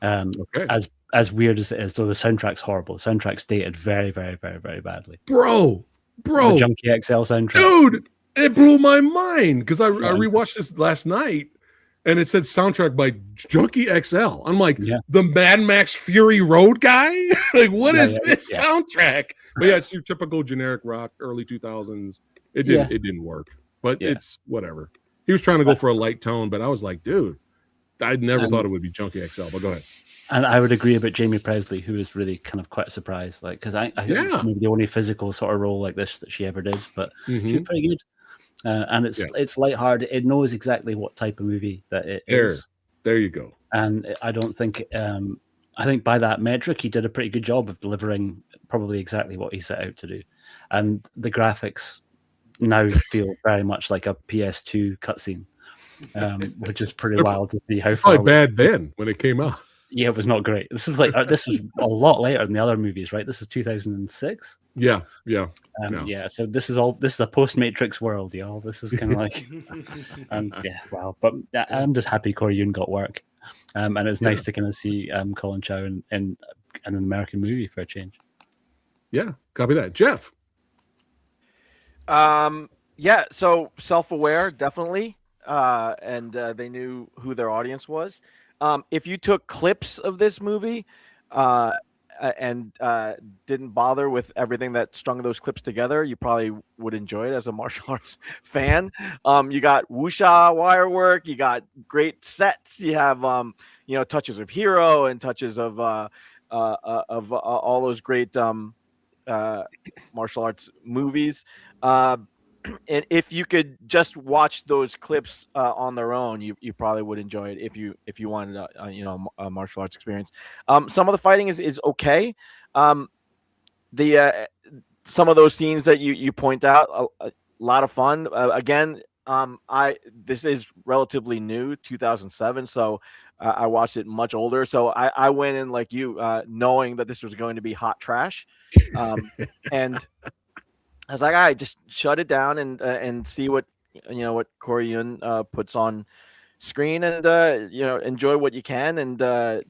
As weird as it is, though the soundtrack's horrible. The soundtrack's dated very, very, very, very badly. Bro. The Junkie XL soundtrack. Dude, it blew my mind because I rewatched this last night. And it said soundtrack by Junkie XL. I'm like, the Mad Max Fury Road guy? Like, what is this soundtrack? But yeah, it's your typical generic rock, early 2000s. It didn't work. But it's whatever. He was trying to go for a light tone, but I was like, dude, I never thought it would be Junkie XL. But go ahead. And I would agree about Jamie Presley, who was really kind of quite a surprise. Like, because I think it's maybe the only physical sort of role like this that she ever did. But she was pretty good. And it's lighthearted. It knows exactly what type of movie that it is. There you go. And I don't think I think by that metric, he did a pretty good job of delivering probably exactly what he set out to do. And the graphics now feel very much like a PS2 cutscene, which is pretty wild to see how far. Probably bad then when it came out. Yeah, it was not great. This was a lot later than the other movies, right? This was 2006. Yeah. So this is a post-Matrix world, y'all. This is kind of like, wow. But I'm just happy Corey Yuen got work, and it's nice to kind of see Colin Chow in an American movie for a change. Yeah, copy that, Jeff. So self-aware, definitely, and they knew who their audience was. If you took clips of this movie, didn't bother with everything that strung those clips together, you probably would enjoy it as a martial arts fan. You got wuxia wire work, you got great sets, you have touches of hero and touches of all those great martial arts movies. And if you could just watch those clips on their own, you probably would enjoy it if you wanted a martial arts experience. Some of the fighting is okay. The some of those scenes that you point out, a lot of fun. Again, this is relatively new, 2007, so I watched it much older. So I went in like you, knowing that this was going to be hot trash, and I was like, all right, just shut it down and see what Corey Yuen puts on screen, and enjoy what you can. And the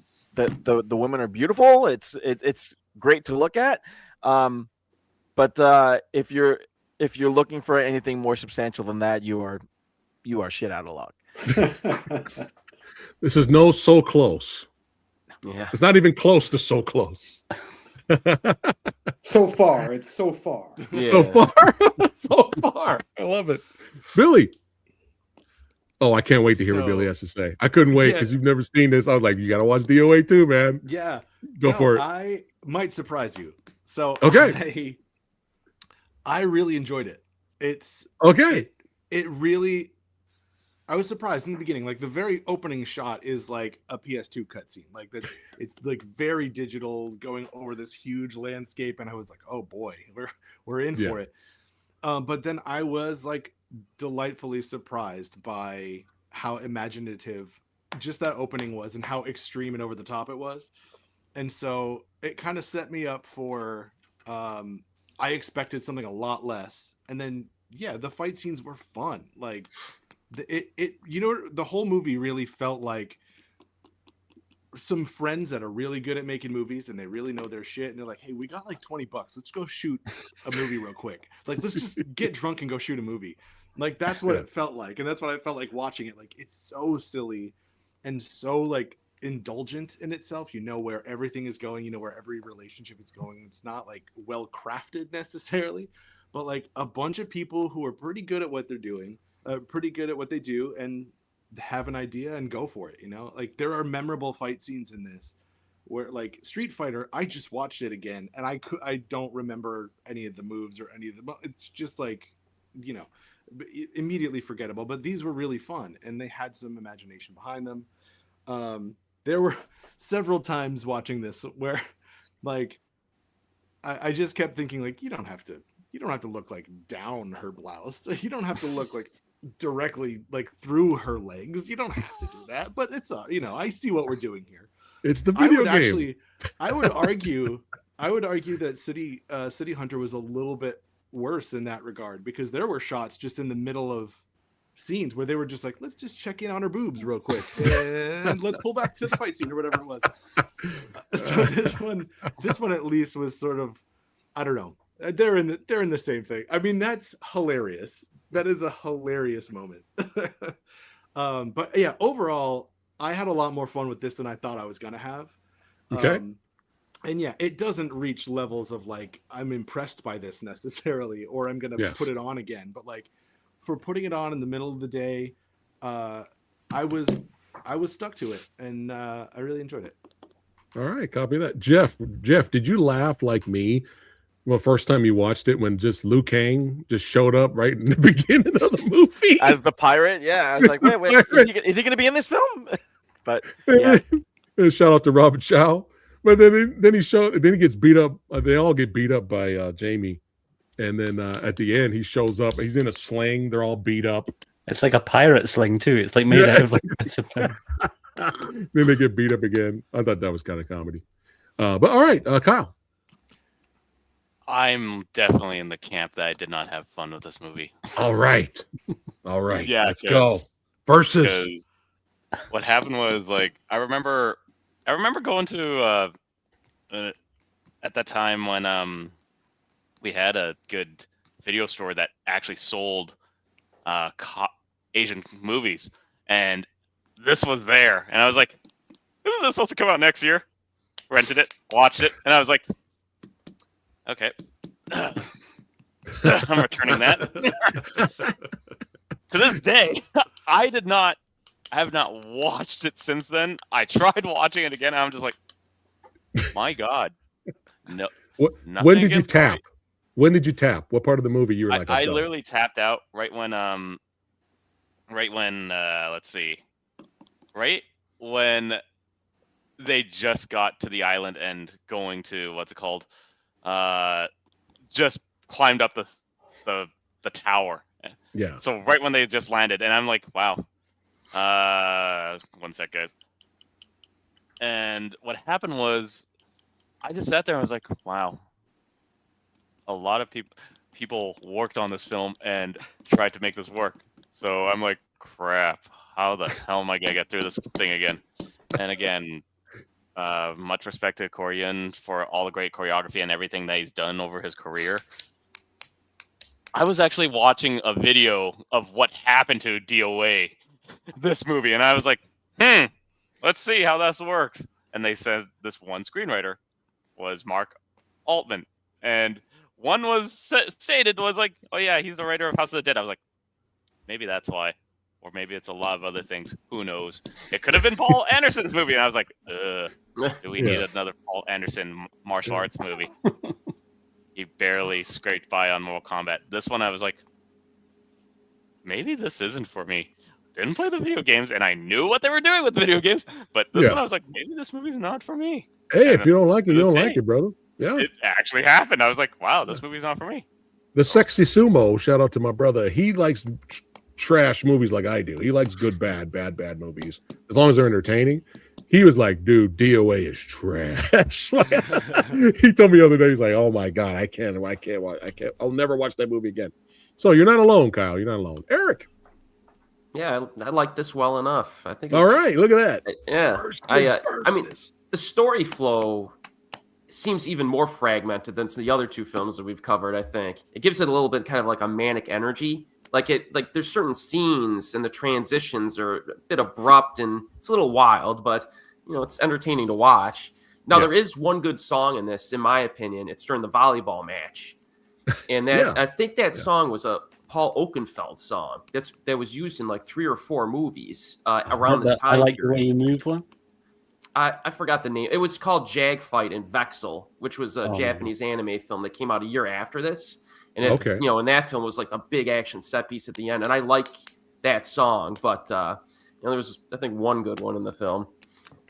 women are beautiful. It's great to look at. But if you're looking for anything more substantial than that, you are shit out of luck. This is no So Close. Yeah. It's not even close to So Close. So far, it's so far. Yeah. So far. So far. I love it. Billy. Oh, I can't wait to hear what Billy has to say. I couldn't wait because you've never seen this. I was like, you got to watch DOA too, man. Yeah. Go for it. I might surprise you. So okay. I really enjoyed it. It's okay. It really, I was surprised in the beginning. Like the very opening shot is like a PS2 cutscene. Like that, it's like very digital, going over this huge landscape, and I was like, oh boy, we're in for it. But then I was like delightfully surprised by how imaginative just that opening was, and how extreme and over the top it was. And so it kind of set me up for. I expected something a lot less, and then the fight scenes were fun. Like the whole movie really felt like some friends that are really good at making movies, and they really know their shit, and they're like, hey, we got like $20, let's go shoot a movie real quick. Like, let's just get drunk and go shoot a movie. Like, that's what it felt like, and that's what I felt like watching it. Like, it's so silly and so like indulgent in itself. Where everything is going, where every relationship is going. It's not like well crafted necessarily, but like a bunch of people who are pretty good at what they're doing, pretty good at what they do, and have an idea and go for it. Like there are memorable fight scenes in this where, like Street Fighter, I just watched it again and I don't remember any of the moves or any of the, it's just like, immediately forgettable. But these were really fun, and they had some imagination behind them. There were several times watching this where like I just kept thinking, like, you don't have to look like down her blouse. You don't have to look like directly like through her legs. You don't have to do that. But it's I see what we're doing here. It's the video game. I would argue that City Hunter was a little bit worse in that regard, because there were shots just in the middle of scenes where they were just like, let's just check in on her boobs real quick and let's pull back to the fight scene or whatever it was. So this one at least was sort of, I don't know, they're in the same thing. I mean, that's hilarious. That is a hilarious moment. But yeah, overall I had a lot more fun with this than I thought I was gonna have. Okay. And yeah, it doesn't reach levels of like I'm impressed by this necessarily, or I'm gonna put it on again, but like for putting it on in the middle of the day, I was stuck to it, and I really enjoyed it. All right, copy that. Jeff, did you laugh like me? Well, first time you watched it when just Liu Kang just showed up right in the beginning of the movie as the pirate. Yeah, I was like, wait, is he going to be in this film? But yeah. Shout out to Robin Chow. But then he gets beat up. They all get beat up by Jamie. And then at the end, he shows up. He's in a sling. They're all beat up. It's like a pirate sling, too. It's like made out of like bits of then they get beat up again. I thought that was kind of comedy. But all right, Kyle. I'm definitely in the camp that I did not have fun with this movie. All right. Yeah, let's go. Versus. What happened was, like, I remember going to at that time when we had a good video store that actually sold Asian movies, and this was there, and I was like, isn't this supposed to come out next year? Rented it, watched it, and I was like, okay. I'm returning that. To this day, I have not watched it since then. I tried watching it again, and I'm just like, my God. No. When did you tap? When did you tap? What part of the movie you were like? I literally tapped out right when let's see, right when they just got to the island and going to what's it called? Just climbed up the tower. Yeah. So right when they just landed, and I'm like, wow. 1 sec, guys. And what happened was, I just sat there and I was like, wow. A lot of people worked on this film and tried to make this work. So I'm like, crap. How the hell am I gonna get through this thing again? And again, much respect to Yuen for all the great choreography and everything that he's done over his career. I was actually watching a video of what happened to DOA this movie, and I was like, let's see how this works. And they said this one screenwriter was Mark Altman, and one was stated was like, oh yeah, he's the writer of House of the Dead. I was like, maybe that's why, or maybe it's a lot of other things. Who knows? It could have been Paul Anderson's movie, and I was like, do we need another Paul Anderson martial arts movie? He barely scraped by on Mortal Kombat. This one, I was like, maybe this isn't for me. Didn't play the video games, and I knew what they were doing with video games, but this one, I was like, maybe this movie's not for me. Hey, if you don't like it, you don't like it, brother. Yeah. It actually happened. I was like, wow, this movie's not for me. The Sexy Sumo, shout out to my brother. He likes trash movies like I do. He likes good, bad movies. As long as they're entertaining. He was like, dude, DOA is trash. He told me the other day, he's like, oh my God, I can't, I'll never watch that movie again. So you're not alone, Kyle. You're not alone. Eric. Yeah, I like this well enough. I think. All right, look at that. Yeah, I mean, the story flow seems even more fragmented than the other two films that we've covered. I think it gives it a little bit kind of like a manic energy. Like there's certain scenes and the transitions are a bit abrupt and it's a little wild, but it's entertaining to watch. Now there is one good song in this, in my opinion. It's during the volleyball match, and that I think that song was a Paul Oakenfold song that was used in like 3 or 4 movies around this time. I Like the Way You Move one. I forgot the name. It was called Jag Fight in Vexel, which was a Japanese anime film that came out a year after this. And in that film was like the big action set piece at the end, and I like that song. But there was, I think, one good one in the film.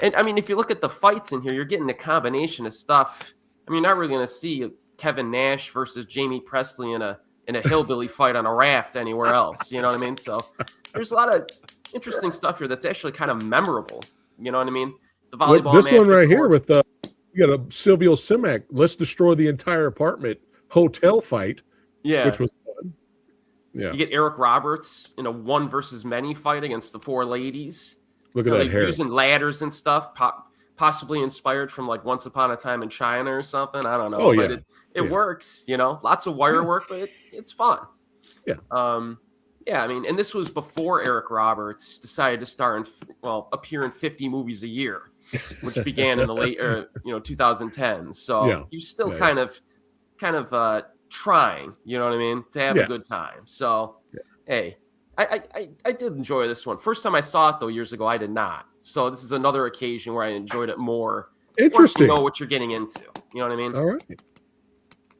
And I mean, if you look at the fights in here, you're getting a combination of stuff. I mean, you're not really going to see Kevin Nash versus Jamie Presley in a hillbilly fight on a raft anywhere else. You know what I mean? So there's a lot of interesting stuff here that's actually kind of memorable. You know what I mean? The volleyball this match, one right here with you got a Silvio Simac, let's destroy the entire apartment hotel fight. Yeah, which was fun. Yeah, you get Eric Roberts in a 1 versus many fight against the 4 ladies. Look at that hair. Using ladders and stuff, possibly inspired from like Once Upon a Time in China or something. I don't know. Oh, but it works. Lots of wire work, but it's fun. Yeah. Yeah. I mean, and this was before Eric Roberts decided to appear in 50 movies a year, which began in the late 2010s. So he was still kind of trying, you know what I mean, to have a good time. So, hey, I did enjoy this one. First time I saw it, though, years ago, I did not. So this is another occasion where I enjoyed it more. Interesting. You know what you're getting into. You know what I mean? All right.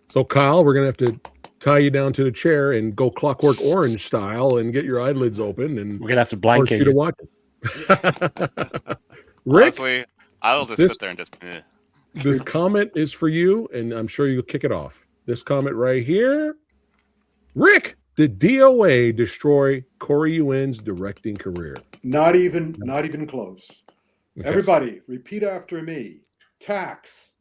So, Kyle, we're going to have to tie you down to the chair and go Clockwork Orange style and get your eyelids open. And we're going to have to blanket you to watch it. Rick? Honestly, I'll just sit there and just... This comment is for you, and I'm sure you'll kick it off. This comment right here. Rick, did DOA destroy Corey Yuen's directing career? Not even close. Okay. Everybody, repeat after me. Tax.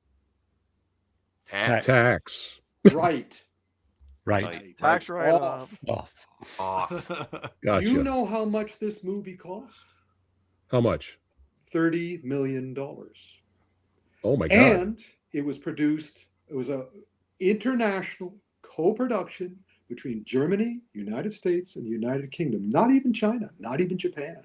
Right. Right. Tax write-off. Off. Gotcha. You know how much this movie cost? How much? $30 million. Oh my God. And it was a international co-production between Germany, United States, and the United Kingdom. Not even China, not even Japan.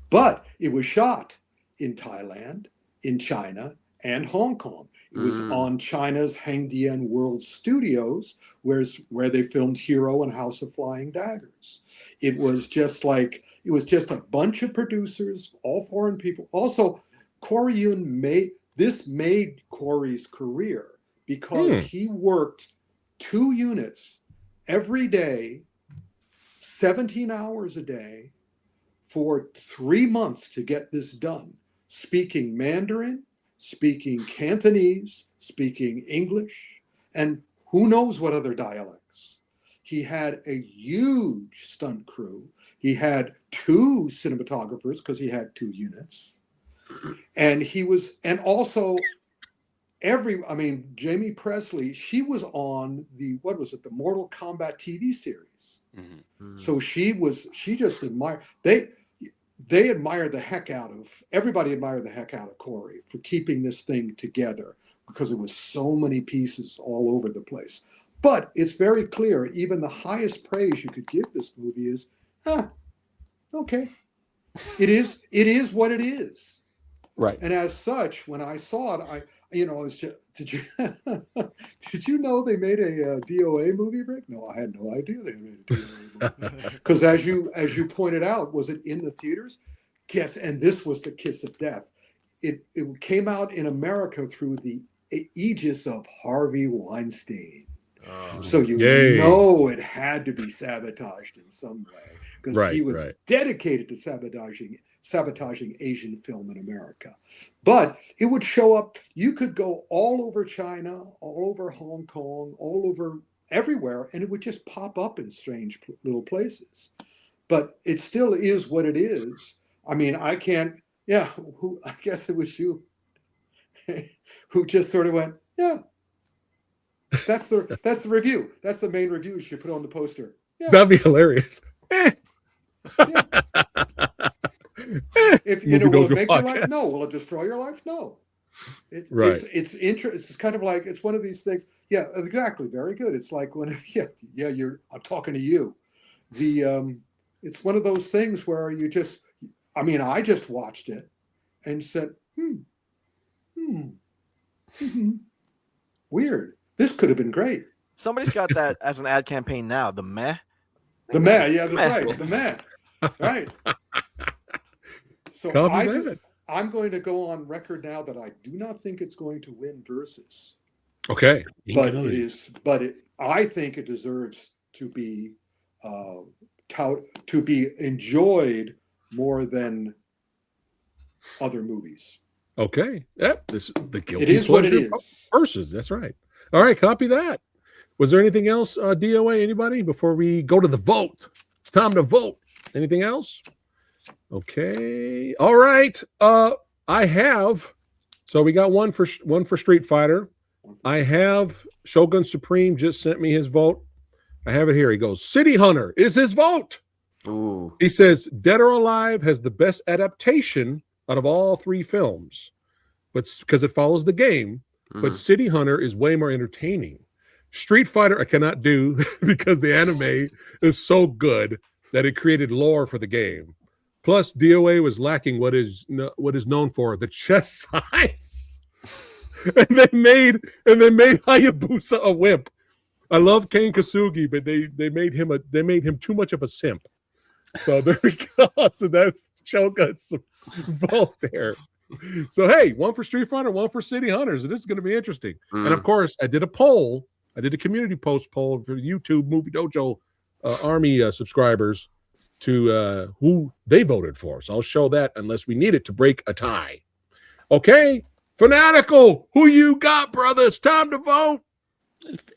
But it was shot in Thailand, in China, and Hong Kong. It was on China's Hengdian World Studios, where they filmed Hero and House of Flying Daggers. It was just a bunch of producers, all foreign people. Also, Corey Yuen made Corey's career because he worked 2 units every day, 17 hours a day, for 3 months to get this done, speaking Mandarin, speaking Cantonese, speaking English, and who knows what other dialects. He had a huge stunt crew. He had 2 cinematographers because he had 2 units. And Jamie Presley, she was on the Mortal Kombat TV series. So she just admired, they admired the heck out of, everybody admired the heck out of Corey for keeping this thing together because it was so many pieces all over the place. But it's very clear, even the highest praise you could give this movie is, okay. It is what it is. Right. And as such, when I saw it, did you know they made a DOA movie, Rick? No, I had no idea they made a DOA movie. Because as you pointed out, was it in the theaters? Yes, and this was the kiss of death. It came out in America through the aegis of Harvey Weinstein. So know it had to be sabotaged in some way because he was dedicated to sabotaging Asian film in America. But it would show up, you could go all over China, all over Hong Kong, all over everywhere, and it would just pop up in strange little places. But it still is what it is. I mean, I guess it was you who just sort of went, yeah. That's the review. That's the main review you should put on the poster. Yeah. That'd be hilarious. Yeah. If will it make your life? No. Will it destroy your life? No. It's kind of like, it's one of these things. Yeah, exactly. Very good. It's like when I'm talking to you. It's one of those things where I just watched it and said, weird. This could have been great. Somebody's got that as an ad campaign now. The meh. The meh. Yeah, that's right. The meh. Right. So I'm going to go on record now that I do not think it's going to win Versus. Okay. But I think it deserves to be enjoyed more than other movies. Okay. Yep. The guilty it is what it is. Versus. That's right. All right. Copy that. Was there anything else, DOA? Anybody before we go to the vote? It's time to vote. Anything else? Okay. All right. I have. So we got one for Street Fighter. I have Shogun Supreme just sent me his vote. I have it here. He goes, City Hunter is his vote. Ooh. He says Dead or Alive has the best adaptation out of all 3 films, but because it follows the game. But City Hunter is way more entertaining. Street Fighter I cannot do because the anime is so good that it created lore for the game. Plus, DOA was lacking what is known for, the chest size. and they made Hayabusa a wimp. I love Kane Kasugi, but they made him too much of a simp. So there we go. So that's Shogun's vote there. So hey, one for Street Fighter, one for City Hunters, and this is going to be interesting. And of course, I did a poll. I did a community post poll for YouTube Movie Dojo Army subscribers to who they voted for. So I'll show that unless we need it to break a tie. Okay, Fanatical, who you got, brother? It's time to vote.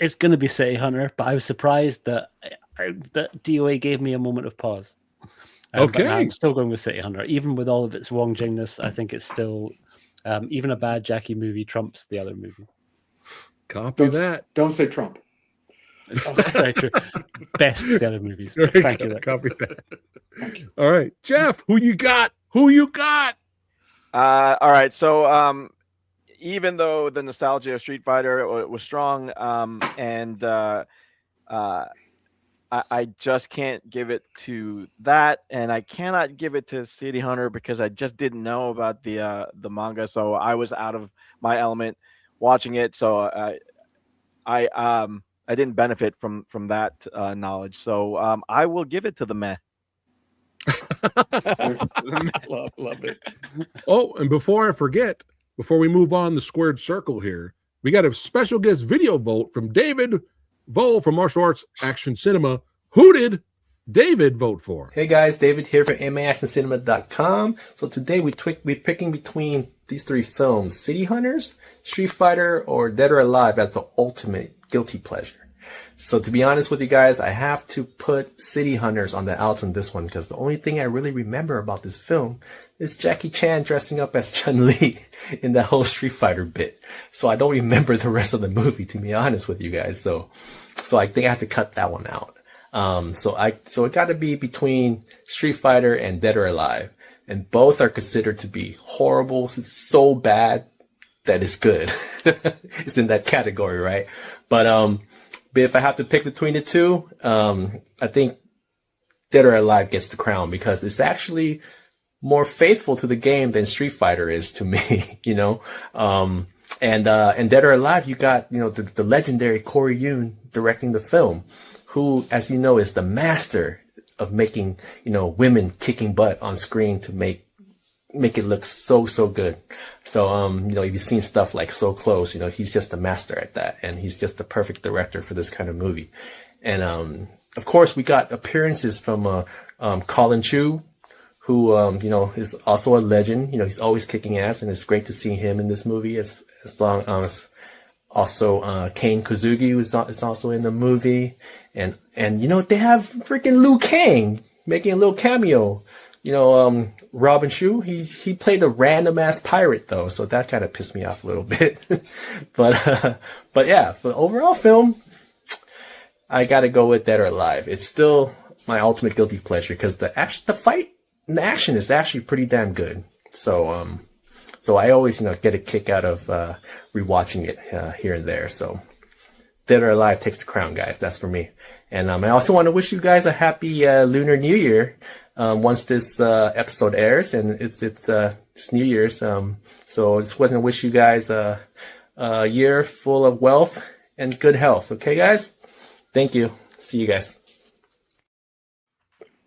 It's going to be City Hunter, but I was surprised that DOA gave me a moment of pause. Okay. I'm still going with City Hunter. Even with all of its Wong Jingness, I think it's still, even a bad Jackie movie trumps the other movie. Copy that. Don't say Trump. Very true. Best the other movies. Thank you. Copy that. All right. Jeff, who you got? Who you got? All right. So even though the nostalgia of Street Fighter was strong, and I just can't give it to that, and I cannot give it to City Hunter because I just didn't know about the manga, so I was out of my element watching it. So I didn't benefit from that knowledge. So I will give it to the meh. love it. Oh, and before I forget, before we move on the squared circle here, we got a special guest video vote from David Vole from Martial Arts Action Cinema. Who did David vote for? Hey guys, David here for maniacsandcinema.com. So today we're picking between these three films: City Hunters, Street Fighter, or Dead or Alive as the ultimate guilty pleasure. So to be honest with you guys, I have to put City Hunters on the outs on this one because the only thing I really remember about this film is Jackie Chan dressing up as Chun-Li in that whole Street Fighter bit. So I don't remember the rest of the movie, to be honest with you guys. So I think I have to cut that one out. So it got to be between Street Fighter and Dead or Alive, and both are considered to be horrible. It's so bad that it's good. It's in that category, right? But if I have to pick between the two, I think Dead or Alive gets the crown because it's actually more faithful to the game than Street Fighter is to me, you know. And Dead or Alive, you got, you know, the legendary Corey Yuen directing the film, who, as you know, is the master of making, you know, women kicking butt on screen to make it look so good. So you know, if you've seen stuff like So Close, you know, he's just a master at that, and he's just the perfect director for this kind of movie. And of course, we got appearances from Colin Chu, who you know, is also a legend. You know, he's always kicking ass, and it's great to see him in this movie. As long as also Kane Kozugi is also in the movie, and you know, they have freaking Liu Kang making a little cameo. You know, Robin Shu, he played a random ass pirate though, so that kind of pissed me off a little bit. but yeah, for the overall film, I gotta go with Dead or Alive. It's still my ultimate guilty pleasure because the fight and the action is actually pretty damn good. So I always, you know, get a kick out of rewatching it here and there. So Dead or Alive takes the crown, guys. That's for me. And I also want to wish you guys a happy Lunar New Year. Once this episode airs, and it's New Year's, so I just want to wish you guys a year full of wealth and good health. Okay, guys? Thank you. See you guys.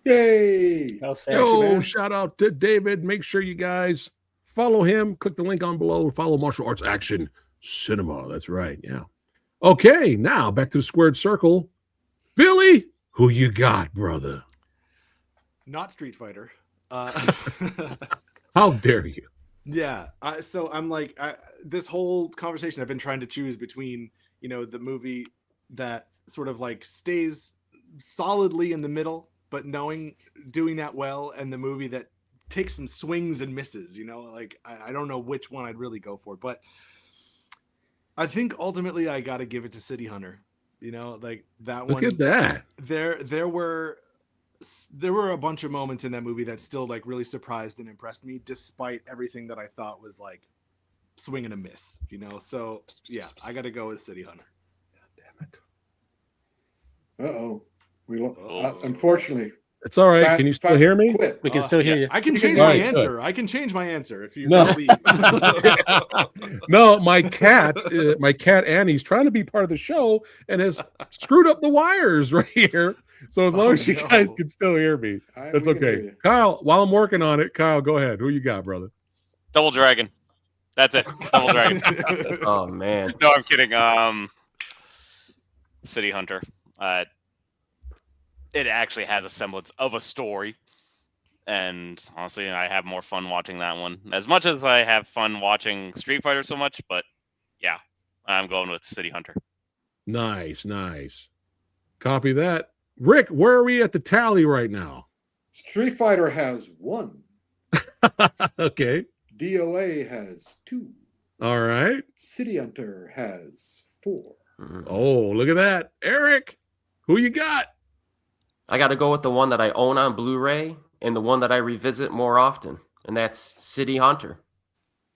Yay! Yo, shout out to David. Make sure you guys follow him. Click the link on below. Follow Martial Arts Action Cinema. That's right. Yeah. Okay, now back to the squared circle. Billy, who you got, brother? Not Street Fighter. How dare you? Yeah. So I'm like, this whole conversation, I've been trying to choose between, you know, the movie that sort of like stays solidly in the middle, but doing that well, and the movie that takes some swings and misses, you know, like I don't know which one I'd really go for, but I think ultimately I got to give it to City Hunter. You know, like that one. Look at that. There were a bunch of moments in that movie that still like really surprised and impressed me, despite everything that I thought was like swing and a miss, you know? So yeah, I got to go with City Hunter. God damn it. Uh-oh. Unfortunately. It's all right. Can you still hear me? Quit. We can still hear you. I can change my answer. I can change my answer if you leave. No, my cat Annie's trying to be part of the show and has screwed up the wires right here. So as long as you guys can still hear me, that's okay. Kyle, while I'm working on it, Kyle, go ahead. Who you got, brother? Double Dragon. That's it. Double Dragon. Oh man. No, I'm kidding. City Hunter. It actually has a semblance of a story, and honestly, I have more fun watching that one. As much as I have fun watching Street Fighter so much, but yeah, I'm going with City Hunter. Nice. Copy that. Rick, where are we at the tally right now? Street Fighter has 1. Okay. DOA has 2. All right. City Hunter has 4. Oh, look at that. Eric, who you got? I got to go with the one that I own on Blu-ray and the one that I revisit more often, and that's City Hunter.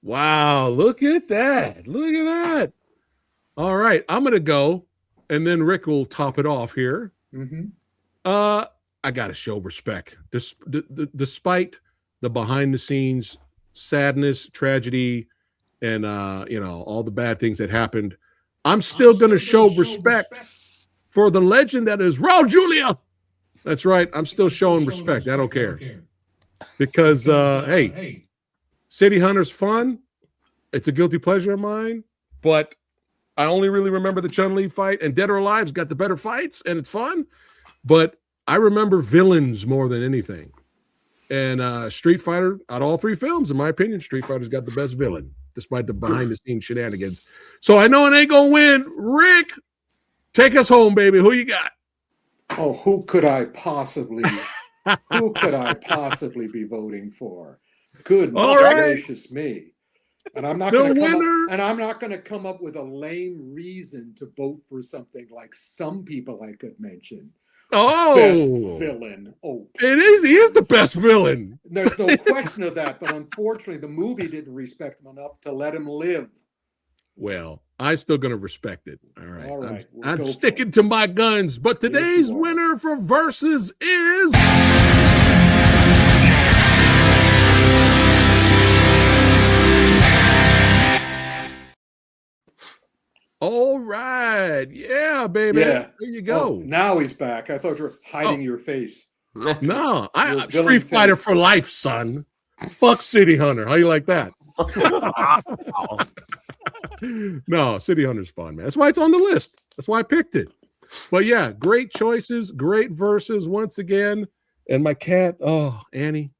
Wow, look at that. Look at that. All right, I'm going to go, and then Rick will top it off here. Mm-hmm. I gotta show respect. Despite the behind the scenes sadness, tragedy, and all the bad things that happened, I'm still gonna show respect for the legend that is Raul Julia. That's right. I'm still showing respect. I don't care. Because hey, City Hunter's fun. It's a guilty pleasure of mine, but I only really remember the Chun-Li fight, and Dead or Alive's got the better fights, and it's fun. But I remember villains more than anything. And Street Fighter, out of all three films, in my opinion, Street Fighter's got the best villain, despite the behind-the-scenes shenanigans. So I know it ain't gonna win. Rick, take us home, baby. Who you got? Oh, who could I possibly be voting for? Good gracious me. And I'm not going to come up with a lame reason to vote for something like some people I could mention. Oh, best villain. Oh, it is. He is the best villain. There's no question of that. But unfortunately, the movie didn't respect him enough to let him live. Well, I'm still going to respect it. All right. All right. I'm sticking to my guns. But today's winner for Versus is... All right. Yeah, baby. Yeah. There you go. Oh, now he's back. I thought you were hiding your face. No, I'm Street Fighter for life, son. Fuck City Hunter. How you like that? No, City Hunter's fun, man. That's why it's on the list. That's why I picked it. But yeah, great choices, great verses once again. And my cat, Annie,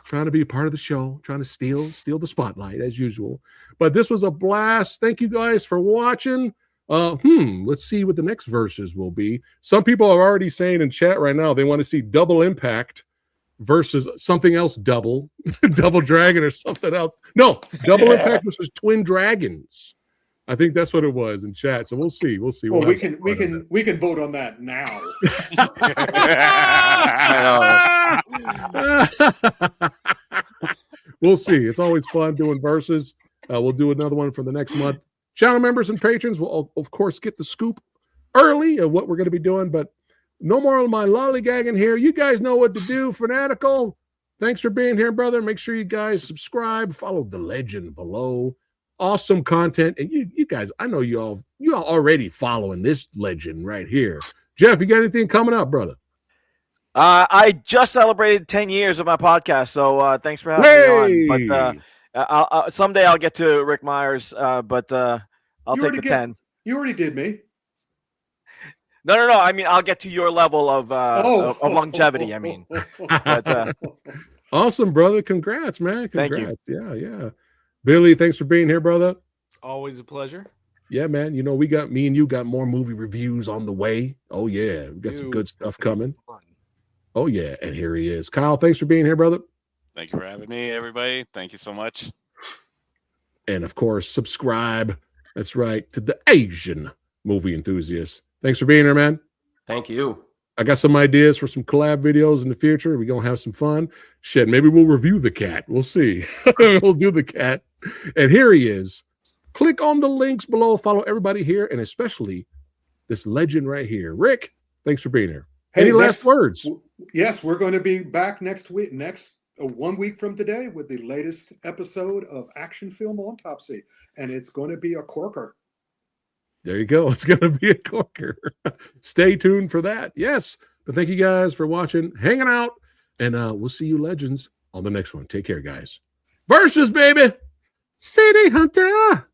trying to be a part of the show, trying to steal the spotlight as usual. But this was a blast. Thank you guys for watching. Let's see what the next verses will be. Some people are already saying in chat right now they want to see Double Impact versus something else double Dragon or something else. No, Double Impact versus Twin Dragons. I think that's what it was in chat. So we'll see. Well, we can vote on that now. We'll see. It's always fun doing verses. We'll do another one for the next month. Channel members and patrons will, of course, get the scoop early of what we're going to be doing. But no more of my lollygagging here. You guys know what to do. Fanatical, thanks for being here, brother. Make sure you guys subscribe. Follow the legend below. Awesome content. And you guys, I know you all already following this legend right here. Jeff, you got anything coming up, brother? I just celebrated 10 years of my podcast, so thanks for having me on. But someday I'll get to Rick Myers, but I'll take the 10. You already did me. No. I mean, I'll get to your level of longevity. I mean, but, awesome, brother. Congrats, man. Congrats. Thank you. Yeah. Billy, thanks for being here, brother. Always a pleasure. Yeah, man. You know, me and you got more movie reviews on the way. Oh, yeah. We got some good stuff coming. Oh, yeah. And here he is. Kyle, thanks for being here, brother. Thank you for having me, everybody. Thank you so much. And, of course, subscribe. That's right. To the Asian movie enthusiasts. Thanks for being here, man. Thank you. I got some ideas for some collab videos in the future. We're going to have some fun. Shit, maybe we'll review the cat. We'll see. We'll do the cat. And here he is. Click on the links below. Follow everybody here, and especially this legend right here. Rick, thanks for being here. Any last words? Yes, we're going to be back next week, 1 week from today, with the latest episode of Action Film Autopsy. And it's going to be a corker. There you go. It's going to be a corker. Stay tuned for that. Yes. But thank you guys for watching, hanging out, and we'll see you legends on the next one. Take care, guys. Versus, baby. City Hunter.